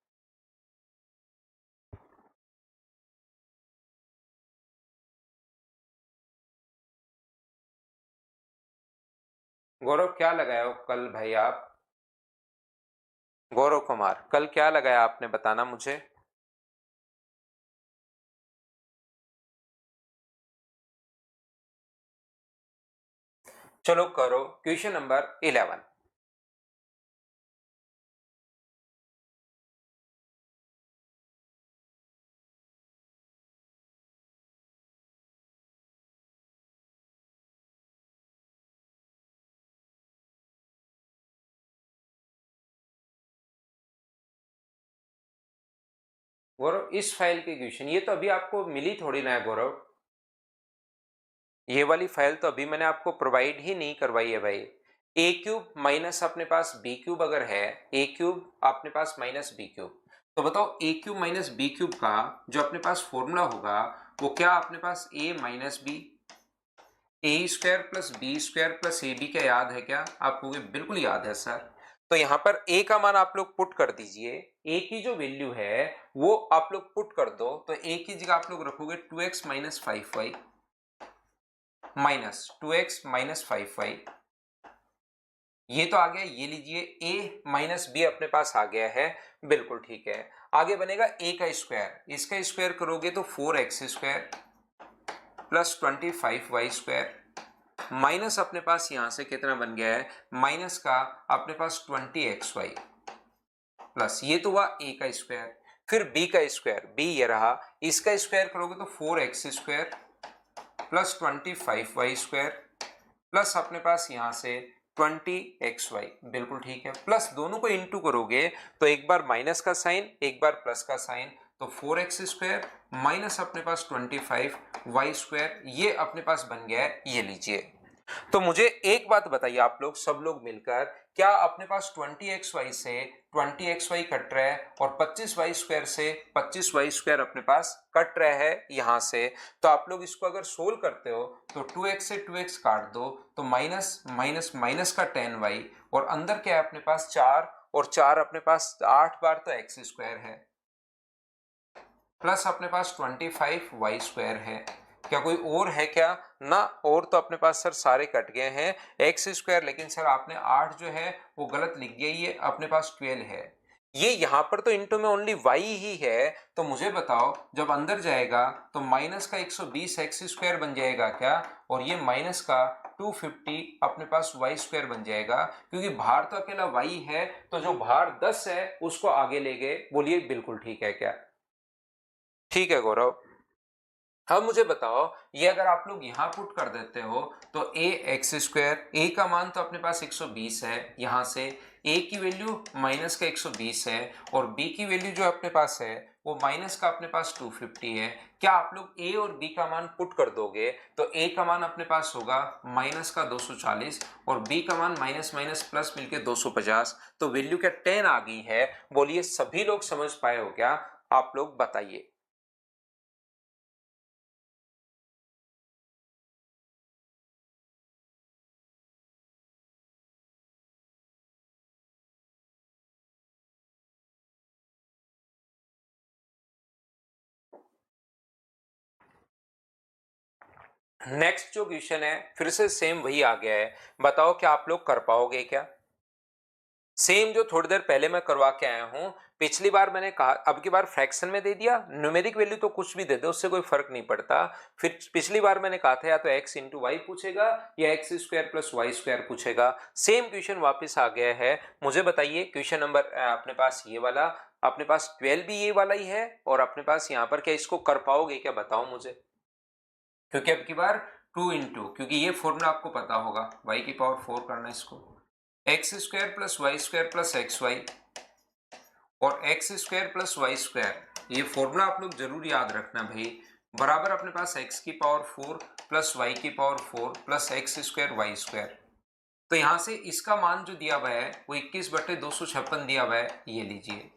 गौरव क्या लगाए हो कल भाई आप? गौरव कुमार कल क्या लगाया आपने, बताना मुझे। चलो करो क्वेश्चन नंबर 11। गौरव इस फाइल के क्वेश्चन, ये तो अभी आपको मिली थोड़ी ना है गौरव, ये वाली फाइल तो अभी मैंने आपको प्रोवाइड ही नहीं करवाई है भाई। ए क्यूब माइनस अपने पास बी क्यूब अगर है, ए क्यूब अपने पास माइनस बी क्यूब, तो बताओ a cube minus B cube का जो अपने पास फॉर्मूला होगा वो क्या अपने पास a minus B, A square plus b square plus a b, क्या याद है क्या? आप कहोगे बिल्कुल याद है सर। तो यहां पर ए का मान आप लोग पुट कर दीजिए, ए की जो वैल्यू है वो आप लोग पुट कर दो, तो ए की जगह आप लोग रखोगे 2x minus 5y minus 2x minus 5y, ये तो आ गया। ये लीजिए a माइनस बी अपने पास आ गया है, बिल्कुल ठीक है। आगे बनेगा a का स्क्वायर, इसका स्क्वायर करोगे तो 4x square plus 25y square minus अपने पास यहां से कितना बन गया है, माइनस का अपने पास 20xy प्लस, ये तो हुआ a का स्क्वायर। फिर b का स्क्वायर, b ये रहा, इसका स्क्वायर करोगे तो 4x square plus 25y square plus अपने पास यहां से 20xy, बिल्कुल ठीक है। प्लस दोनों को इनटू करोगे तो एक बार माइनस का साइन एक बार प्लस का साइन, तो 4x स्क्वायर माइनस अपने पास 25y स्क्वायर, ये अपने पास बन गया है, ये लीजिए। तो मुझे एक बात बताइए आप लोग सब लोग मिलकर, क्या अपने पास 20xy से 20xy कट रहा है और 25y स्क्वायर से 25y स्क्वायर अपने पास कट रहा है यहां से? तो आप लोग इसको अगर सोल्व करते हो तो 2x से 2x काट दो, तो माइनस माइनस माइनस का 10y, और अंदर क्या है अपने पास 4, और 4 अपने पास 8 बार तो x स्क्वायर है, प्लस अपने पास 25y स्क्वायर है। क्या कोई और है क्या? ना, और तो अपने पास सर सारे कट गए हैं, एक्स स्क्वायर, लेकिन सर आपने 8 जो है वो गलत लिख दिया, ये अपने पास 12 है। ये यहां पर तो इंटू में ओनली y ही है, तो मुझे बताओ जब अंदर जाएगा तो माइनस का 120 एक्स स्क्वायर बन जाएगा क्या, और ये माइनस का 250 अपने पास y स्क्वायर बन जाएगा, क्योंकि बाहर तो अकेला y है, तो जो बाहर 10 है उसको आगे ले गए। बोलिए बिल्कुल ठीक है क्या? ठीक है गौरव। अब मुझे बताओ ये अगर आप लोग यहां पुट कर देते हो तो ए एक्स स्क्वायर, ए का मान तो अपने पास 120 है, यहां से ए की वैल्यू माइनस का 120 है और बी की वैल्यू जो अपने पास है वो माइनस का अपने पास 250 है। क्या आप लोग ए और बी का मान पुट कर दोगे तो ए का मान अपने पास होगा माइनस का 240 और बी का मान माइनस माइनस प्लस मिलके 250, तो वैल्यू क्या 10 आ गई है। बोलिए सभी लोग समझ पाए हो क्या, आप लोग बताइए। नेक्स्ट जो क्वेश्चन है फिर से सेम वही आ गया है, बताओ क्या आप लोग कर पाओगे क्या। सेम जो थोड़ी देर पहले मैं करवा के आया हूं, पिछली बार मैंने कहा अब की बार फ्रैक्शन में दे दिया, न्यूमेरिक वैल्यू तो कुछ भी दे दो उससे कोई फर्क नहीं पड़ता। फिर पिछली बार मैंने कहा था या तो x इंटू वाई पूछेगा या X square plus Y square पूछेगा। सेम क्वेश्चन वापस आ गया है। मुझे बताइए क्वेश्चन नंबर अपने पास ये वाला, अपने पास 12 भी ये वाला ही है और अपने पास यहाँ पर क्या इसको कर पाओगे क्या, बताओ मुझे। क्योंकि अब की बार 2 इंटू, क्योंकि ये फॉर्मूला आपको पता होगा y की पावर 4 करना इसको, x square plus Y square plus x Y और x square plus Y square, ये फॉर्मूला आप लोग जरूर याद रखना भाई, बराबर अपने पास x की पावर 4 प्लस वाई की power 4 plus x square Y square. तो यहां से इसका मान जो दिया हुआ है वो 21/256 दिया हुआ है, ये लीजिए।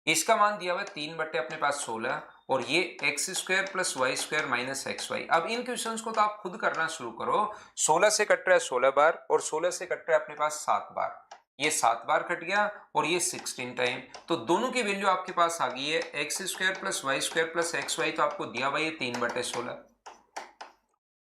इसका मान दिया हुआ है 3 अपने पास 16 और ये X square plus Y square minus x Y. अब इन क्वेश्चंस को तो आप खुद करना शुरू करो। 16 से कट रहा है 16 बार और 16 से कट रहा है अपने पास 7 बार, ये 7 बार कट गया और ये 16 टाइम, तो दोनों की वैल्यू आपके पास आ गई है X square plus Y square plus x Y, तो आपको दिया हुआ ये 3/16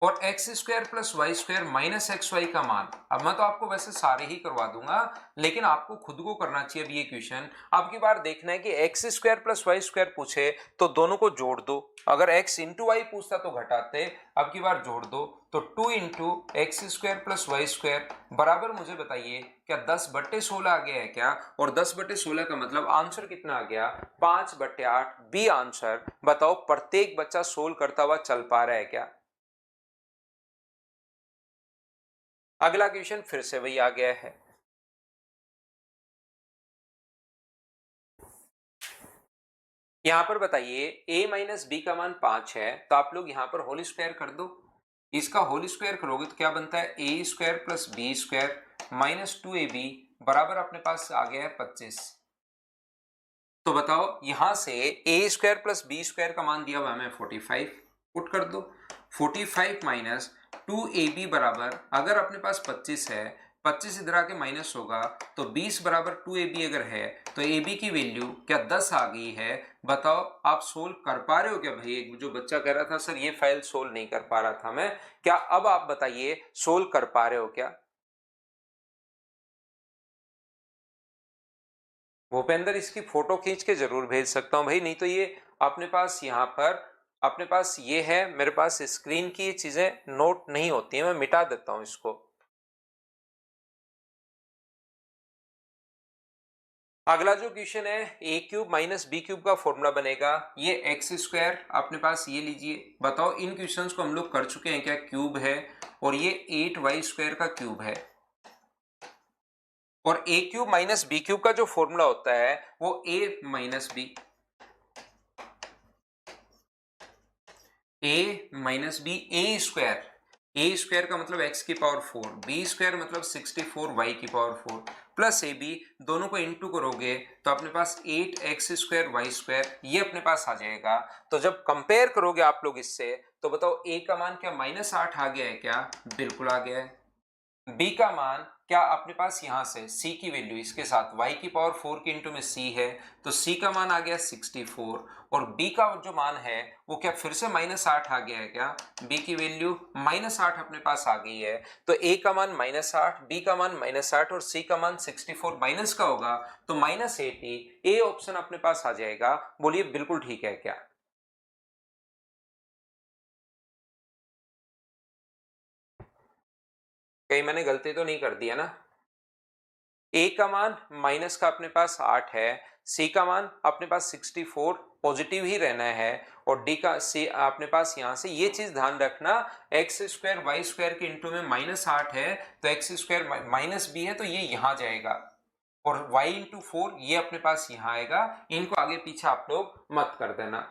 और x square plus Y square minus x Y का मान। अब मैं तो आपको वैसे सारे ही करवा दूंगा लेकिन आपको खुद को करना चाहिए अब ये क्वेश्चन। अब की बार देखना है कि X square plus Y square पूछे तो दोनों को जोड़ दो, अगर एक्स इंटू वाई पूछता तो घटाते, अब की बार जोड़ दो तो 2 into X square plus Y square बराबर, मुझे बताइए क्या 10/16 आ गया है क्या, और 10/16 का मतलब आंसर कितना आ गया 5/8 बी आंसर। बताओ प्रत्येक बच्चा सोल्व करता हुआ चल पा रहा है क्या। अगला क्वेश्चन फिर से वही आ गया है, यहां पर बताइए a माइनस बी का मान 5 है तो आप लोग यहां पर होल स्क्वायर कर दो। इसका होल स्क्वायर करोगे तो क्या बनता है a square plus b square minus 2ab बराबर अपने पास आ गया है 25। तो बताओ यहां से a square plus b square का मान दिया हुआ हमें 45, पुट कर दो 45 माइनस 2ab बराबर, अगर अपने पास 25 है 25 इधर आके माइनस होगा तो 20 बराबर 2ab अगर है तो ab की वैल्यू क्या 10 आ गई है। बताओ आप सोल्व कर पा रहे हो क्या भाई। एक जो बच्चा कह रहा था सर ये फाइल सोल्व नहीं कर पा रहा था मैं, क्या अब आप बताइए सोल्व कर पा रहे हो क्या। भूपेंद्र इसकी फोटो खींच के जरूर भेज सकता हूं भाई, नहीं तो ये अपने पास यहाँ पर अपने पास ये है, मेरे पास स्क्रीन की ये चीजें नोट नहीं होती हैं, मैं मिटा देता हूं इसको। अगला जो क्वेश्चन है a cube minus B cube का फॉर्मूला बनेगा, ये एक्स स्क्वायर अपने पास ये लीजिए। बताओ इन क्वेश्चंस को हम लोग कर चुके हैं क्या, क्यूब है और ये 8y स्क्वायर का क्यूब है और A cube minus B cube का जो फॉर्मूला होता है वो a minus B, A minus B A square, A square का मतलब एक्स की पावर 4, बी स्क्वायर मतलब 64 वाई की पावर 4 प्लस ए बी, दोनों को इंटू करोगे तो अपने पास 8x स्क्वायर वाई स्क्वायर ये अपने पास आ जाएगा। तो जब कंपेयर करोगे आप लोग इससे तो बताओ ए का मान क्या -8 आ गया है क्या, बिल्कुल आ गया है। बी का मान क्या अपने पास यहां से c की वैल्यू इसके साथ y की पावर 4 के इंटू में c है तो c का मान आ गया 64 और b का जो मान है वो क्या फिर से -8 आ गया है क्या, b की वैल्यू -8 अपने पास आ गई है। तो a का मान -8, b का मान -8 और c का मान 64 माइनस का होगा तो -80, ए ऑप्शन अपने पास आ जाएगा। बोलिए बिल्कुल ठीक है क्या। कहीं मैंने गलती तो नहीं कर दिया ना। ए का मान माइनस का अपने पास 8 है, सी का मान अपने पास 64 पॉजिटिव ही रहना है और डी का सी अपने पास यहां से ये चीज ध्यान रखना एक्स स्क्वायर वाई स्क्वायर के इंटू में -8 है तो एक्स स्क्वायर माइनस बी है तो ये यहां जाएगा और y इंटू 4 ये अपने पास यहाँ आएगा। इनको आगे पीछे आप लोग मत कर देना।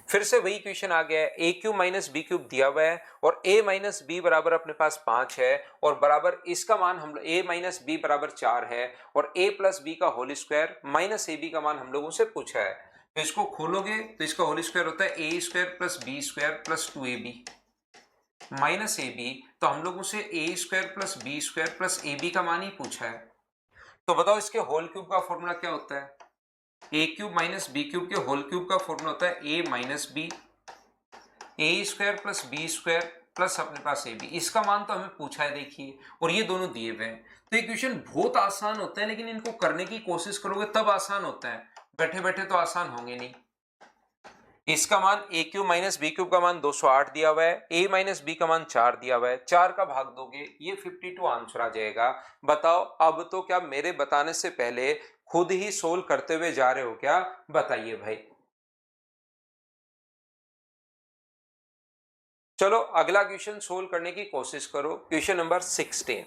फिर से वही क्वेश्चन आ गया है, a cube minus B cube दिया हुआ है और a माइनस बी बराबर अपने पास 5 है और बराबर इसका मान हम a माइनस बी बराबर 4 है और a प्लस बी का whole square minus A B का मान हम लोगों से पूछा है। तो इसको खोलोगे तो इसका होल स्क्वायर होता है a square plus b square plus 2ab minus A b. तो हम लोगों से a square plus b square plus a B का मान ही पूछा है। तो बताओ इसके होल क्यूब का फॉर्मूला क्या होता है? A cube minus B cube के होल क्यूब का फॉर्मूला होता है a minus B, A square plus b square plus अपने पास ए बी। इसका मान तो हमें पूछा है देखिए, और ये दोनों दिए हुए हैं। तो ये क्वेश्चन बहुत आसान होता है, लेकिन इनको करने की कोशिश करोगे तब आसान होता है, बैठे बैठे तो आसान होंगे नहीं। इसका मान ए क्यूब माइनस बी क्यूब का मान 208 दिया हुआ है, ए माइनस बी का मान 4 दिया हुआ है। 4 का भाग दोगे ये 52 आंसर आ जाएगा। बताओ अब तो क्या मेरे बताने से पहले खुद ही सोल्व करते हुए जा रहे हो क्या? बताइए भाई। चलो अगला क्वेश्चन सोल्व करने की कोशिश करो। क्वेश्चन नंबर 16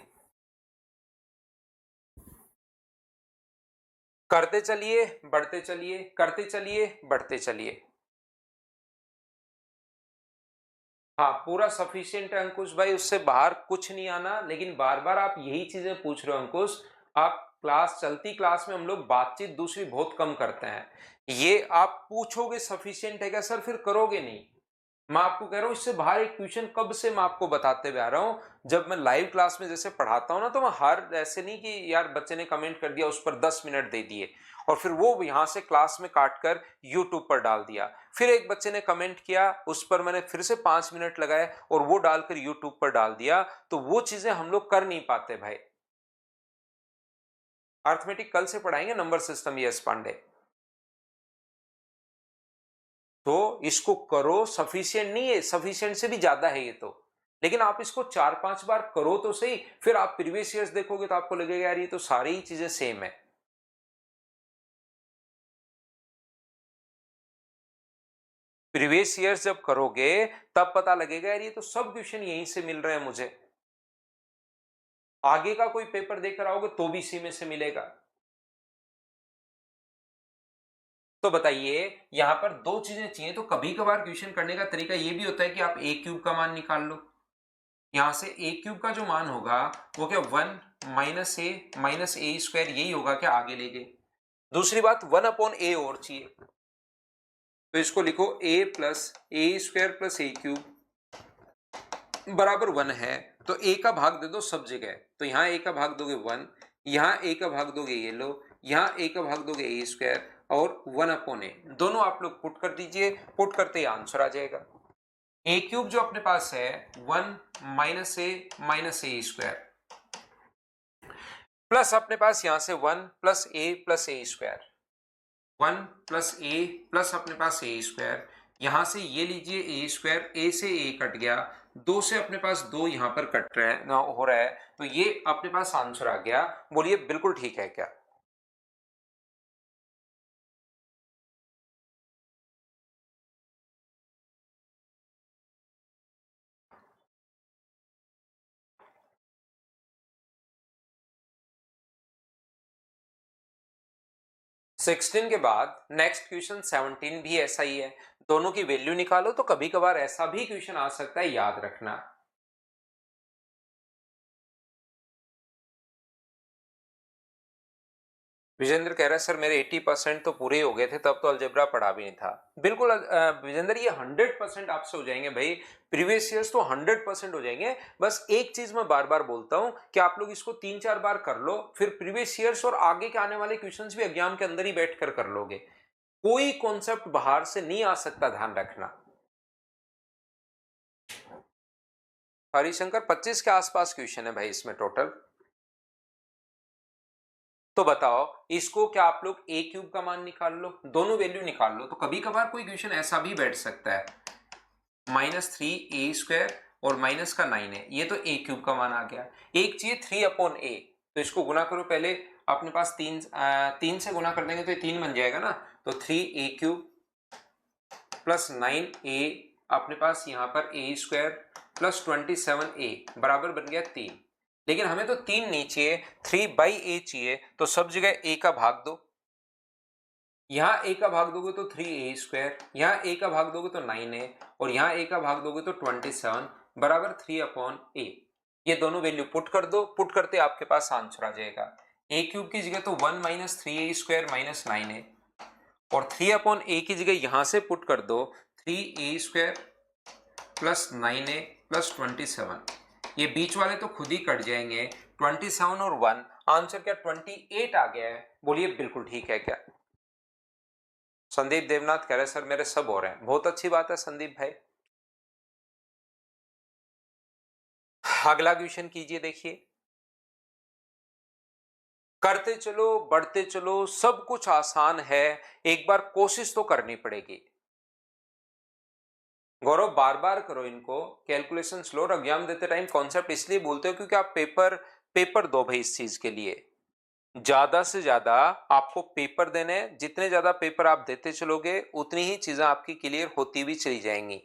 करते चलिए बढ़ते चलिए, करते चलिए बढ़ते चलिए। हाँ पूरा सफिशिएंट है अंकुश भाई, उससे बाहर कुछ नहीं आना। लेकिन बार बार आप यही चीजें पूछ रहे हो अंकुश। आप क्लास चलती क्लास में हम लोग बातचीत दूसरी बहुत कम करते हैं। ये आप पूछोगे सफिशिएंट है क्या सर, फिर करोगे नहीं। मैं आपको कह रहा हूं इससे बाहर एक क्वेश्चन कब से मैं आपको बताते हुए आ रहा हूं। जब मैं लाइव क्लास में जैसे पढ़ाता हूं ना, तो मैं हर ऐसे नहीं कि यार बच्चे ने कमेंट कर दिया उस पर 10 मिनट दे दिए और फिर वो यहां से क्लास में काट कर यूट्यूब पर डाल दिया। फिर एक बच्चे ने कमेंट किया उस पर मैंने फिर से 5 मिनट लगाए और वो डालकर यूट्यूब पर डाल दिया। तो वो चीजें हम लोग कर नहीं पाते भाई। अर्थमेटिक कल से पढ़ाएंगे, नंबर सिस्टम यस पांडे। तो इसको करो, सफिशिएंट नहीं है, सफिशिएंट से भी ज्यादा है ये तो। लेकिन आप इसको 4-5 बार करो तो सही, फिर आप प्रीवियस ईयर्स देखोगे तो आपको लगेगा यार ये तो सारी ही चीजें सेम है। प्रीवियस ईयर्स जब करोगे तब पता लगेगा यार ये तो सब क्वेश्चन यहीं से मिल रहे हैं मुझे। आगे का कोई पेपर देकर आओगे तो भी इसी में से मिलेगा। तो बताइए यहां पर दो चीजें चाहिए। तो कभी कभार क्वेश्चन करने का तरीका ये भी होता है कि आप ए क्यूब का मान निकाल लो। यहां से ए क्यूब का जो मान होगा वो क्या 1 माइनस ए स्क्वायर यही होगा क्या, आगे ले गए। दूसरी बात 1 अपॉन ए और चाहिए, तो इसको लिखो ए प्लस ए स्क्वायर प्लस ए क्यूब बराबर 1 है। तो ए का भाग दे दो सब जगह। तो यहां ए का भाग दोगे 1, यहां ए का भाग दोगे ये लो, यहां ए का भाग दोगे ए स्क्वायर और 1 अपॉन ए दोनों आप लोग पुट कर दीजिए। पुट करते ही आंसर आ जाएगा। ए क्यूब जो अपने पास है 1 माइनस ए स्क्वायर प्लस अपने पास यहां से 1 प्लस ए स्क्वायर, 1 प्लस ए प्लस अपने पास ए स्क्वायर। यहां से ये लीजिए ए स्क्वायर, ए से ए कट गया, 2 से अपने पास 2 यहां पर कट रहा है हो रहा है। तो ये अपने पास आंसर आ गया। बोलिए बिल्कुल ठीक है क्या? सिक्सटीन के बाद नेक्स्ट क्वेश्चन 17 भी ऐसा ही है। दोनों की वैल्यू निकालो। तो कभी कभार ऐसा भी क्वेश्चन आ सकता है, याद रखना। विजेंद्र कह रहा है सर मेरे 80% तो पूरे हो गए थे, तब तो अलजेब्रा पढ़ा भी नहीं था। बिल्कुल विजेंद्र ये 100% आपसे हो जाएंगे भाई। प्रीवियस ईयर्स तो 100% हो जाएंगे। बस एक चीज मैं बार बार बोलता हूं कि आप लोग इसको 3-4 बार कर लो, फिर प्रीवियस ईयर्स और आगे के आने वाले क्वेश्चंस भी एग्जाम के अंदर ही बैठकर कर लोगे। कोई कॉन्सेप्ट बाहर से नहीं आ सकता, ध्यान रखना। हरिशंकर 25 के आसपास क्वेश्चन है भाई इसमें टोटल। तो बताओ इसको क्या आप लोग ए क्यूब का मान निकाल लो, दोनों वैल्यू निकाल लो। तो कभी कभार कोई क्वेश्चन ऐसा भी बैठ सकता है, -3a² और माइनस का 9 है, ये तो ए क्यूब का मान आ गया। एक चाहिए 3 अपॉन ए, तो इसको गुना करो पहले। अपने पास 3 से गुना कर देंगे तो ये 3 बन जाएगा ना। तो 3a³ प्लस 9a अपने पास यहाँ पर a² प्लस 27a बराबर बन गया 3। लेकिन हमें तो 3 नहीं चाहिए, 3/a चाहिए, तो सब जगह a का भाग दो। यहाँ a का भाग दोगे तो 3a², यहाँ a का भाग दोगे तो 9a, और यहाँ a का भाग दोगे तो 27 बराबर 3/a। ये दोनों वैल्यू पुट कर दो, पुट करते आपके पास आंसर आ जाएगा। a³ की जगह तो 1 - 3a² - 9a, और 3/a की जगह यहां से पुट कर दो 3a² + 9a + 27। ये बीच वाले तो खुद ही कट जाएंगे, 27 और 1, आंसर क्या 28 आ गया है। बोलिए बिल्कुल ठीक है क्या? संदीप देवनाथ कह रहे सर मेरे सब हो रहे हैं। बहुत अच्छी बात है संदीप भाई। अगला क्वेश्चन कीजिए, देखिए। करते चलो बढ़ते चलो, सब कुछ आसान है, एक बार कोशिश तो करनी पड़ेगी। गौरव बार बार करो इनको, कैलकुलेशन स्लो। और एग्जाम देते टाइम कॉन्सेप्ट इसलिए बोलते हो क्योंकि आप पेपर दो भाई। इस चीज के लिए ज्यादा से ज्यादा आपको पेपर देने हैं। जितने ज्यादा पेपर आप देते चलोगे उतनी ही चीजें आपकी क्लियर होती भी चली जाएंगी।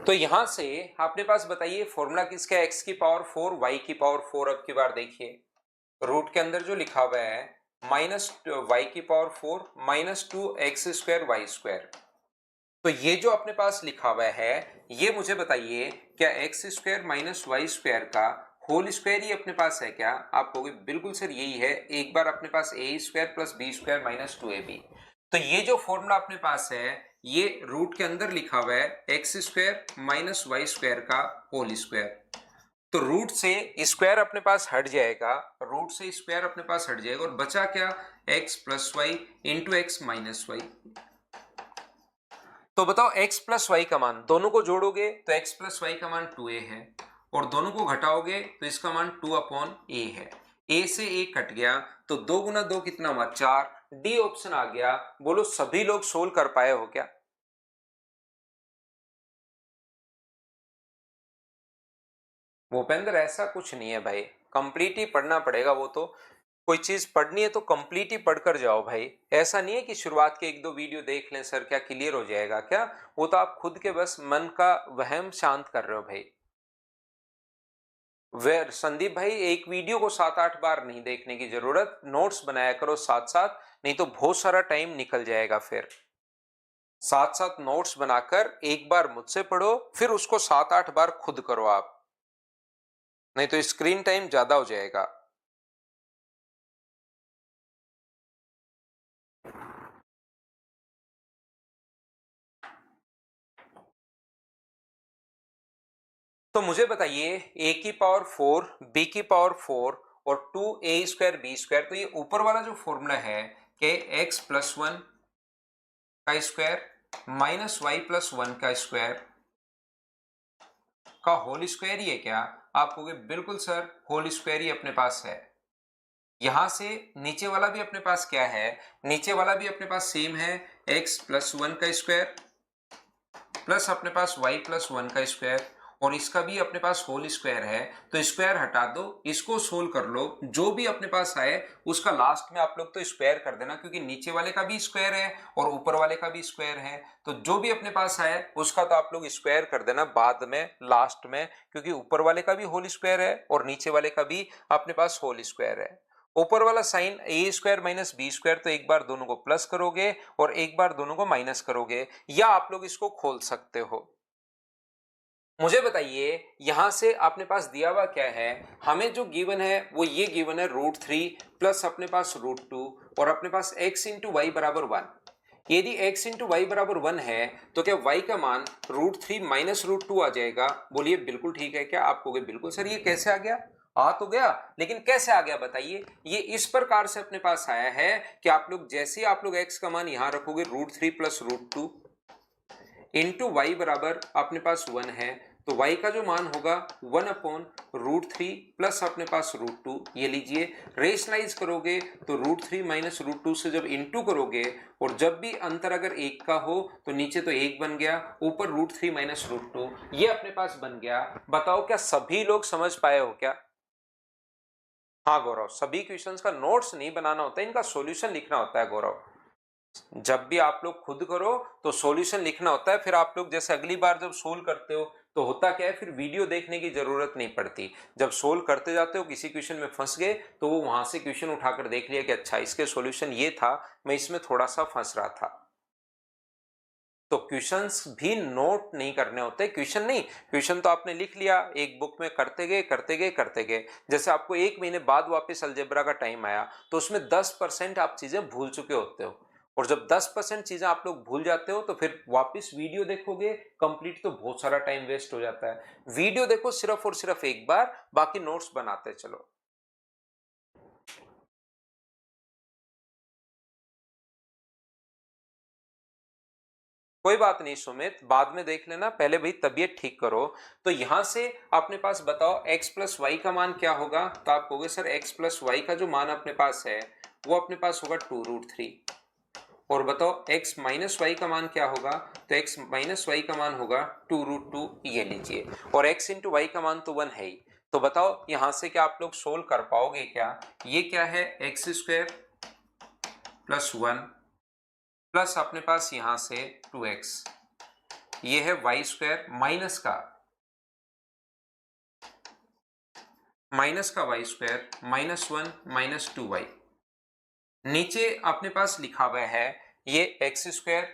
तो यहां से अपने पास बताइए फॉर्मूला किसका है? x की पावर 4 y की पावर 4। अब की बार देखिए रूट के अंदर जो लिखा हुआ है -y की पावर 4 -2x² y²। तो ये जो अपने पास लिखा हुआ है ये मुझे बताइए क्या x² - y² का होल स्क्वायर ही अपने पास है क्या? आप कहोगे बिल्कुल सर यही है। एक बार अपने पास a² + b² - 2ab। तो ये जो फॉर्मूला अपने पास है ये रूट के अंदर लिखा हुआ है x² - y² का होल स्क्वायर। तो रूट से स्क्वायर अपने पास हट जाएगा, रूट से स्क्वायर अपने पास हट जाएगा, और बचा क्या? x + y × x - y। तो बताओ x + y का मान, दोनों को जोड़ोगे तो x + y का मान 2a है, और दोनों को घटाओगे तो इसका मान 2/a है। a से a कट गया तो 2 × 2 कितना हुआ? 4। डी ऑप्शन आ गया। बोलो सभी लोग सोल्व कर पाए हो क्या? भूपेंद्र ऐसा कुछ नहीं है भाई, कंप्लीट ही पढ़ना पड़ेगा। वो तो कोई चीज पढ़नी है तो कंप्लीट ही पढ़कर जाओ भाई। ऐसा नहीं है कि शुरुआत के 1-2 वीडियो देख लें सर क्या क्लियर हो जाएगा क्या? वो तो आप खुद के बस मन का वहम शांत कर रहे हो भाई। वे संदीप भाई एक वीडियो को 7-8 बार नहीं देखने की जरूरत, नोट्स बनाया करो साथ साथ, नहीं तो बहुत सारा टाइम निकल जाएगा। फिर साथ साथ नोट्स बनाकर एक बार मुझसे पढ़ो, फिर उसको 7-8 बार खुद करो आप, नहीं तो स्क्रीन टाइम ज्यादा हो जाएगा। तो मुझे बताइए a की पावर 4 b की पावर 4 और 2a² b²। तो ये ऊपर वाला जो फॉर्मूला है कि x + 1 का स्क्वायर -y + 1 का स्क्वायर का होल स्क्वायर ही है क्या? आप कहोगे बिल्कुल सर होल स्क्वायर ही अपने पास है। यहां से नीचे वाला भी अपने पास क्या है? नीचे वाला भी अपने पास सेम है, x + 1 का स्क्वायर प्लस अपने पास y + 1 का स्क्वायर, और इसका भी अपने पास होल स्क्वायर है। तो स्क्वायर हटा दो, इसको सोल्व कर लो, जो भी अपने पास आए उसका लास्ट में आप लोग तो स्क्वायर कर देना, क्योंकि नीचे वाले का भी स्क्वायर है और ऊपर वाले का भी स्क्वायर है। तो जो भी अपने पास आए उसका तो आप लोग स्क्वायर कर देना बाद में लास्ट में, क्योंकि ऊपर वाले का भी होल स्क्वायर है और नीचे वाले का भी अपने पास होल स्क्वायर है। ऊपर वाला साइन a² - b², तो एक बार दोनों को प्लस करोगे और एक बार दोनों को माइनस करोगे, या आप लोग इसको खोल सकते हो। मुझे बताइए यहां से अपने पास दिया हुआ क्या है? हमें जो गिवन है वो ये गिवन है √3 प्लस अपने पास √2 और अपने पास x × y = 1। यदि x × y = 1 है तो क्या y का मान √3 - √2 आ जाएगा? बोलिए बिल्कुल ठीक है क्या? आप कहोगे बिल्कुल सर ये कैसे आ गया? आ तो गया, लेकिन कैसे आ गया बताइए। ये इस प्रकार से अपने पास आया है कि आप लोग जैसे ही आप लोग x का मान यहां रखोगे √3 + √2 इंटू वाई बराबर अपने पास 1 है, तो y का जो मान होगा 1/√3 प्लस अपने पास √2। ये लीजिए रेशनलाइज करोगे तो √3 - √2 से जब इंटू करोगे और जब भी अंतर अगर 1 का हो तो नीचे तो 1 बन गया, ऊपर √3 - √2 ये अपने पास बन गया। बताओ क्या सभी लोग समझ पाए हो क्या? हाँ गौरव, सभी क्वेश्चंस का नोट्स नहीं बनाना होता है, इनका सॉल्यूशन लिखना होता है गौरव। जब भी आप लोग खुद करो तो सॉल्यूशन लिखना होता है, फिर आप लोग जैसे अगली बार जब सोल्व करते हो तो होता क्या है, फिर वीडियो देखने की जरूरत नहीं पड़ती। जब सोल्व करते जाते हो किसी क्वेश्चन में फंस गए तो वो वहां से क्वेश्चन उठाकर देख लिया कि अच्छा इसके सॉल्यूशन ये था, मैं इसमें थोड़ा सा फंस रहा था। तो क्वेश्चंस भी नोट नहीं करने होते, क्वेश्चन नहीं, क्वेश्चन तो आपने लिख लिया एक बुक में, करते गए करते गए करते गए। जैसे आपको 1 महीने बाद वापस अलजेब्रा का टाइम आया तो उसमें 10% आप चीजें भूल चुके होते हो, और जब 10% चीजें आप लोग भूल जाते हो तो फिर वापस वीडियो देखोगे कंप्लीट तो बहुत सारा टाइम वेस्ट हो जाता है। वीडियो देखो सिर्फ और सिर्फ एक बार, बाकी नोट्स बनाते चलो। कोई बात नहीं सुमित, बाद में देख लेना, पहले भाई तबीयत ठीक करो। तो यहां से अपने पास बताओ x प्लस वाई का मान क्या होगा, तो आप कहोगे सर x प्लस वाई का जो मान अपने पास है वो अपने पास होगा 2√3। और बताओ x माइनस वाई का मान क्या होगा, तो x माइनस वाई का मान होगा 2√2, ये लीजिए। और x इंटू वाई का मान तो 1 है ही। तो बताओ यहां से क्या आप लोग सोल्व कर पाओगे क्या, ये क्या है एक्स स्क्वायर प्लस 1 प्लस अपने पास यहां से 2x, ये है वाई स्क्वायर माइनस का वाई स्क्वायर -1 -2y। नीचे अपने पास लिखा हुआ है ये एक्स स्क्वायर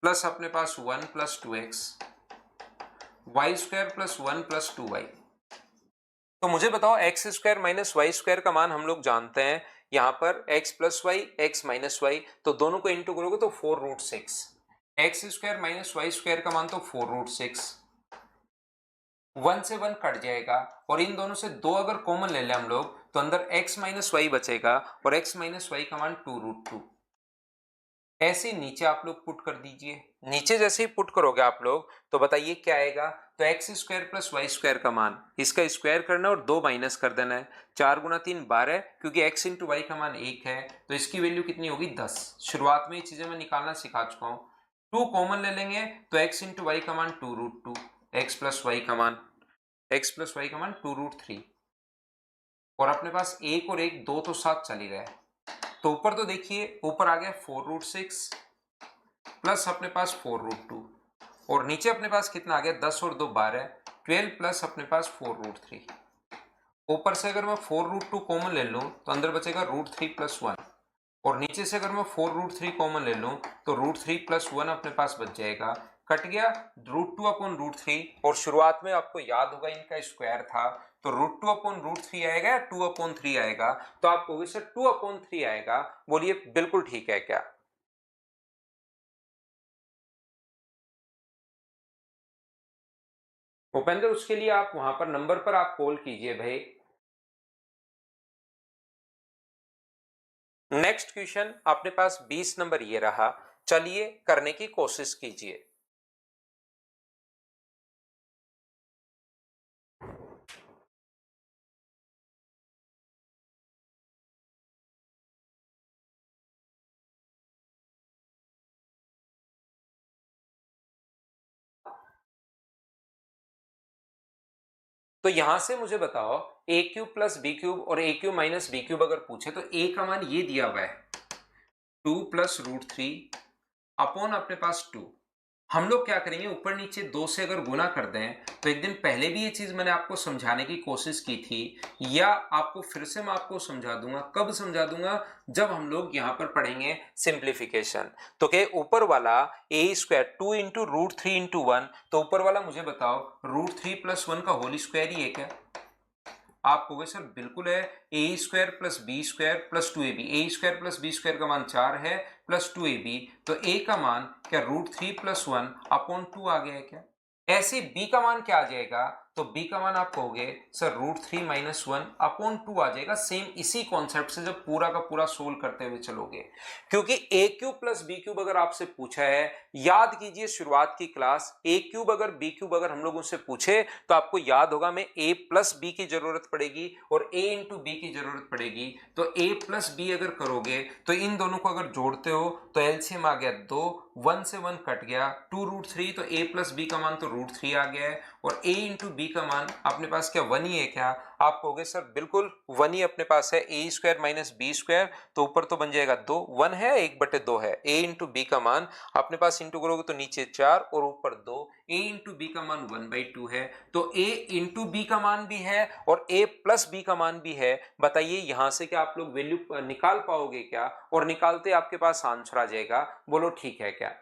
प्लस अपने पास 1 plus 2x, Y square plus 1 plus 2y। तो मुझे बताओ X square minus Y square का मान हम लोग जानते हैं, यहां पर x plus Y X minus Y, तो दोनों को इंटू करोगे तो 4√6। X square minus Y square का मान तो 4√6, 1 से 1 कट जाएगा, और इन दोनों से 2 अगर कॉमन ले लें हम लोग तो अंदर x माइनस वाई बचेगा, और x माइनस वाई का मान 2√2। ऐसे नीचे आप लोग पुट कर दीजिए। नीचे जैसे ही पुट करोगे आप लोग तो बताइए क्या आएगा, तो x square plus Y square का मान, इसका स्क्वायर करना और 2 माइनस कर देना है। 4 गुना 3 12, क्योंकि एक्स इंटू वाई का मान 1 है तो इसकी वैल्यू कितनी होगी 10। शुरुआत में ये चीजें मैं निकालना सिखा चुका हूँ। 2 कॉमन ले लेंगे तो एक्स इंटू वाई का मान 2√2, एक्स प्लस वाई का मान 2√3, और अपने पास एक और एक 2 तो साथ चल ही रहा है। तो ऊपर तो देखिए ऊपर आ गया 4√6 प्लस अपने पास 4√2, और नीचे अपने पास कितना आ गया 10 और 2 12, 12 प्लस अपने पास 4√3। ऊपर से अगर मैं 4√2 कॉमन ले लूं तो अंदर बचेगा √3 प्लस 1, और नीचे से अगर मैं 4√3 कॉमन ले लूं तो √3 प्लस 1 अपने पास बच जाएगा, कट गया √2 अपॉन √3, और शुरुआत में आपको याद होगा इनका स्क्वायर था, तो √2 अपॉन √3 आएगा या 2/3 आएगा, तो आप कहोगे सर 2/3 आएगा। बोलिए बिल्कुल ठीक है क्या? उपेंद्र उसके लिए आप वहां पर नंबर पर आप कॉल कीजिए भाई। नेक्स्ट क्वेश्चन अपने पास 20 नंबर ये रहा, चलिए करने की कोशिश कीजिए। तो यहां से मुझे बताओ a cube plus B cube और A cube minus B cube अगर पूछे तो ए का मान ये दिया हुआ है 2 प्लस √3 अपॉन अपने पास 2। हम लोग क्या करेंगे, ऊपर नीचे 2 से अगर गुना कर दें, तो एक दिन पहले भी ये चीज मैंने आपको समझाने की कोशिश की थी, या आपको फिर से मैं आपको समझा दूंगा। कब समझा दूंगा, जब हम लोग यहां पर पढ़ेंगे सिंप्लीफिकेशन। तो क्या ऊपर वाला ए स्क्वायर 2 इंटू √3 इंटू 1, तो ऊपर वाला मुझे बताओ √3 प्लस 1 का होल स्क्वायर ही है क्या? आप कहोगे सर बिल्कुल है, a square plus b square plus 2ab, a square plus b square का मान 4 है प्लस 2ab, तो ए का मान क्या √3 प्लस 1 अपॉन 2 आ गया है क्या? ऐसे बी का मान क्या आ जाएगा, तो बी का मान आप कहोगे सर √3 माइनस 1 अपॉन 2 आ जाएगा। सेम इसी कॉन्सेप्ट से जब पूरा का पूरा सोल्व करते हुए चलोगे, क्योंकि ए क्यूब प्लस बी क्यूब अगर आपसे पूछा है, याद कीजिए शुरुआत की क्लास, ए क्यूब अगर बी क्यूब अगर हम लोगों से पूछे तो आपको याद होगा में ए प्लस बी की जरूरत पड़ेगी और ए इंटू बी की जरूरत पड़ेगी। तो ए प्लस बी अगर करोगे तो इन दोनों को अगर जोड़ते हो तो एलसीएम आ गया 2, 1 से 1 कट गया, 2√3, तो ए प्लस बी का मान तो √3 आ गया है, और ए इंटू बी बी का मान अपने पास क्या 1 ही है क्या? आप कहोगे सर बिल्कुल 1 ही अपने पास है, a square minus B square, तो ऊपर तो बन जाएगा 2, 1 है 1/2 है। ए इंटू बी का मान अपने पास इंटू करोगे तो नीचे 4 और ऊपर 2, ए इंटू बी का मान 1/2 है, तो ए इंटू बी का मान भी है और ए प्लस बी का मान भी है। बताइए यहां से क्या आप लोग वैल्यू निकाल पाओगे क्या? और निकालते आपके पास आंसर आ जाएगा। बोलो ठीक है क्या?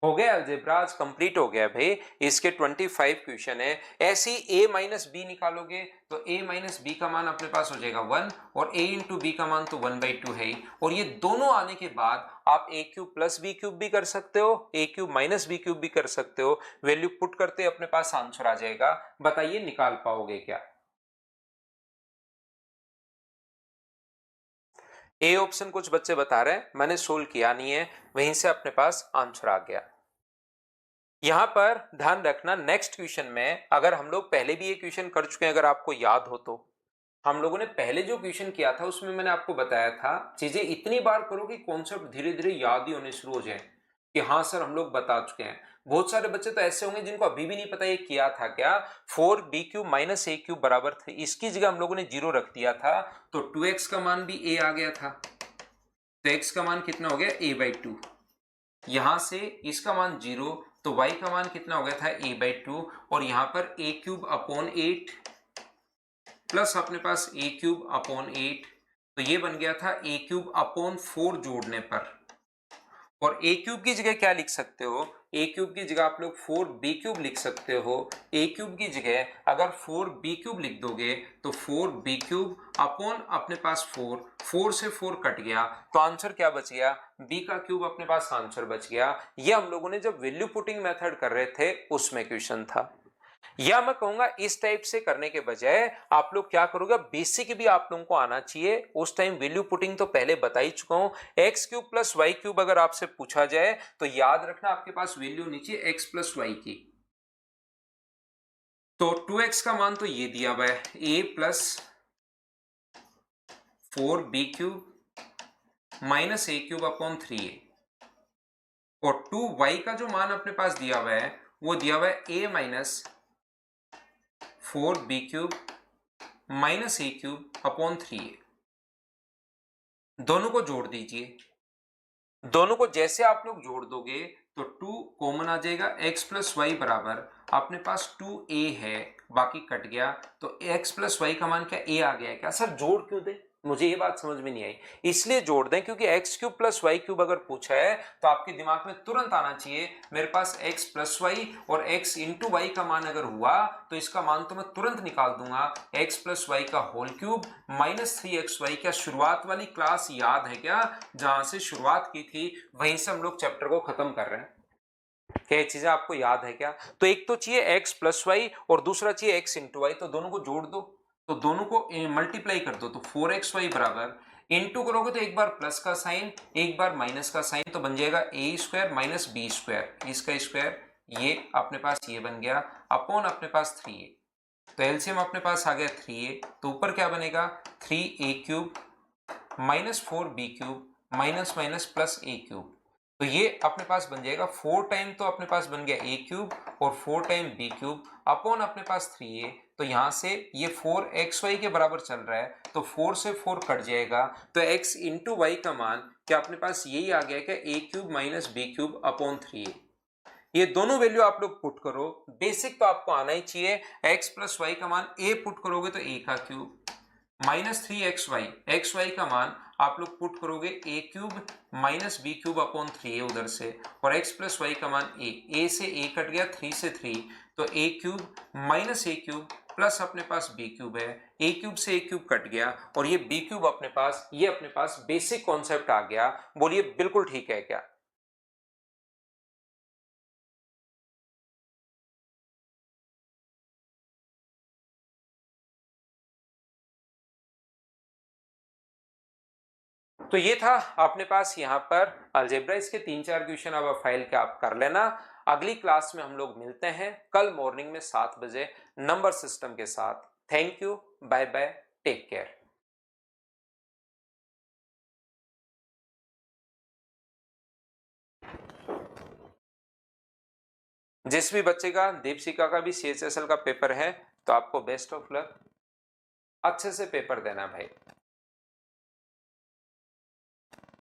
हो गया अलजेब्रा आज कंप्लीट हो गया भाई। इसके 25 क्वेश्चन है। ऐसे ही a माइनस बी निकालोगे तो a माइनस बी का मान अपने पास हो जाएगा 1 और a इंटू बी का मान तो 1/2 है ही। और ये दोनों आने के बाद आप a cube plus B cube भी कर सकते हो, a क्यूब माइनस बी क्यूब भी कर सकते हो। वैल्यू पुट करते अपने पास आंसर आ जाएगा। बताइए निकाल पाओगे क्या? ए ऑप्शन कुछ बच्चे बता रहे हैं, मैंने सोल्व किया नहीं है, वहीं से अपने पास आंसर आ गया। यहां पर ध्यान रखना नेक्स्ट क्वेश्चन में, अगर हम लोग पहले भी ये क्वेश्चन कर चुके हैं, अगर आपको याद हो तो हम लोगों ने पहले जो क्वेश्चन किया था उसमें मैंने आपको बताया था चीजें इतनी बार करो कि कॉन्सेप्ट धीरे धीरे याद ही होने शुरू हो जाए कि हाँ सर हम लोग बता चुके हैं। बहुत सारे बच्चे तो ऐसे होंगे जिनको अभी भी नहीं पता ये किया था क्या। 4b³ माइनस a³ बराबर थे, इसकी जगह हम लोगों ने 0 रख दिया था, तो 2x का मान भी a आ गया था, तो x का मान कितना हो गया a/2। यहां से इसका मान 0, तो y का मान कितना हो गया था a/2, और यहां पर a³ अपॉन 8 प्लस अपने पास a³ अपॉन 8, तो ये बन गया था a³ अपॉन 4 जोड़ने पर। और a³ की जगह क्या लिख सकते हो? a³ की जगह आप लोग 4b³ लिख सकते हो। a³ की जगह अगर 4b³ लिख दोगे तो 4b³ अपॉन अपने पास 4, 4 से 4 कट गया, तो आंसर क्या बच गया? b का क्यूब अपने पास आंसर बच गया। ये हम लोगों ने जब वैल्यू पुटिंग मेथड कर रहे थे उसमें क्वेश्चन था। या मैं कहूंगा इस टाइप से करने के बजाय आप लोग क्या करोगे, बेसिक भी आप लोगों को आना चाहिए। उस टाइम वैल्यू पुटिंग तो पहले बता ही चुका हूं। x³ प्लस y³ अगर आपसे पूछा जाए तो याद रखना आपके पास वैल्यू नीचे x प्लस वाई की, तो 2x का मान तो ये दिया हुआ है a plus 4b³ minus a³ upon 3a, और 2y का जो मान अपने पास दिया हुआ है वो दिया हुआ है a minus 4b³ minus a³ upon 3a। दोनों को जोड़ दीजिए, दोनों को जैसे आप लोग जोड़ दोगे तो 2 कॉमन आ जाएगा, x प्लस वाई बराबर अपने पास 2a है, बाकी कट गया, तो x प्लस वाई का मान क्या a आ गया है क्या? सर जोड़ क्यों दे, मुझे ये बात समझ में नहीं आई। इसलिए जोड़ दें क्योंकि x³ प्लस वाई³ अगर पूछा है तो आपके दिमाग में तुरंत आना चाहिए मेरे पास x प्लस वाई और x इंटू वाई का मान अगर हुआ तो इसका मान तो मैं तुरंत निकाल दूंगा, x प्लस वाई का होल क्यूब माइनस 3xy। क्या शुरुआत वाली क्लास याद है क्या? जहां से शुरुआत की थी वहीं से हम लोग चैप्टर को खत्म कर रहे हैं। क्या ये चीजें आपको याद है क्या? तो एक तो चाहिए x प्लस वाई और दूसरा चाहिए x इंटू वाई, तो दोनों को जोड़ दो, तो दोनों को मल्टीप्लाई कर दो, तो 4xy बराबर इंटू करोगे तो एक बार प्लस का साइन एक बार माइनस का साइन, तो बन जाएगा a square minus B square, इसका स्क्वायर, ये अपने पास ये बन गया अपॉन अपने पास 3a, तो एलसीएम अपने पास आ गया 3a, तो ऊपर क्या बनेगा 3a³ minus 4b³ minus minus plus a³, तो ये अपने पास बन जाएगा 4 टाइम, तो अपने पास बन गया a³ और 4 टाइम b³ अपॉन अपने पास 3a, तो यहां से ये 4xy के बराबर चल रहा है, तो 4 से 4 कट जाएगा, तो x इंटू वाई का मान क्या अपने पास यही आ गया क्या a³ minus b³ upon 3a। ये दोनों वैल्यू आप लोग पुट करो, बेसिक तो आपको आना ही चाहिए। x प्लस वाई का मान a पुट करोगे तो a का क्यूब माइनस 3xy, xy का मान आप लोग पुट करोगे a³ minus b³ upon 3a उधर से, और x प्लस वाई का मान a से a कट गया 3 से 3, तो a³ माइनस a³ प्लस अपने पास b³ है, a³ से a³ कट गया और ये b³ अपने पास, ये अपने पास बेसिक कॉन्सेप्ट आ गया। बोलिए बिल्कुल ठीक है क्या? तो ये था अपने पास यहाँ पर अलजेब्रा, इसके 3-4 क्वेश्चन अब फाइल के आप कर लेना। अगली क्लास में हम लोग मिलते हैं कल मॉर्निंग में 7 बजे नंबर सिस्टम के साथ। Thank you, bye bye, take care. जिस भी बच्चे का, दीपशिका का भी CHSL का पेपर है, तो आपको बेस्ट ऑफ लक, अच्छे से पेपर देना भाई।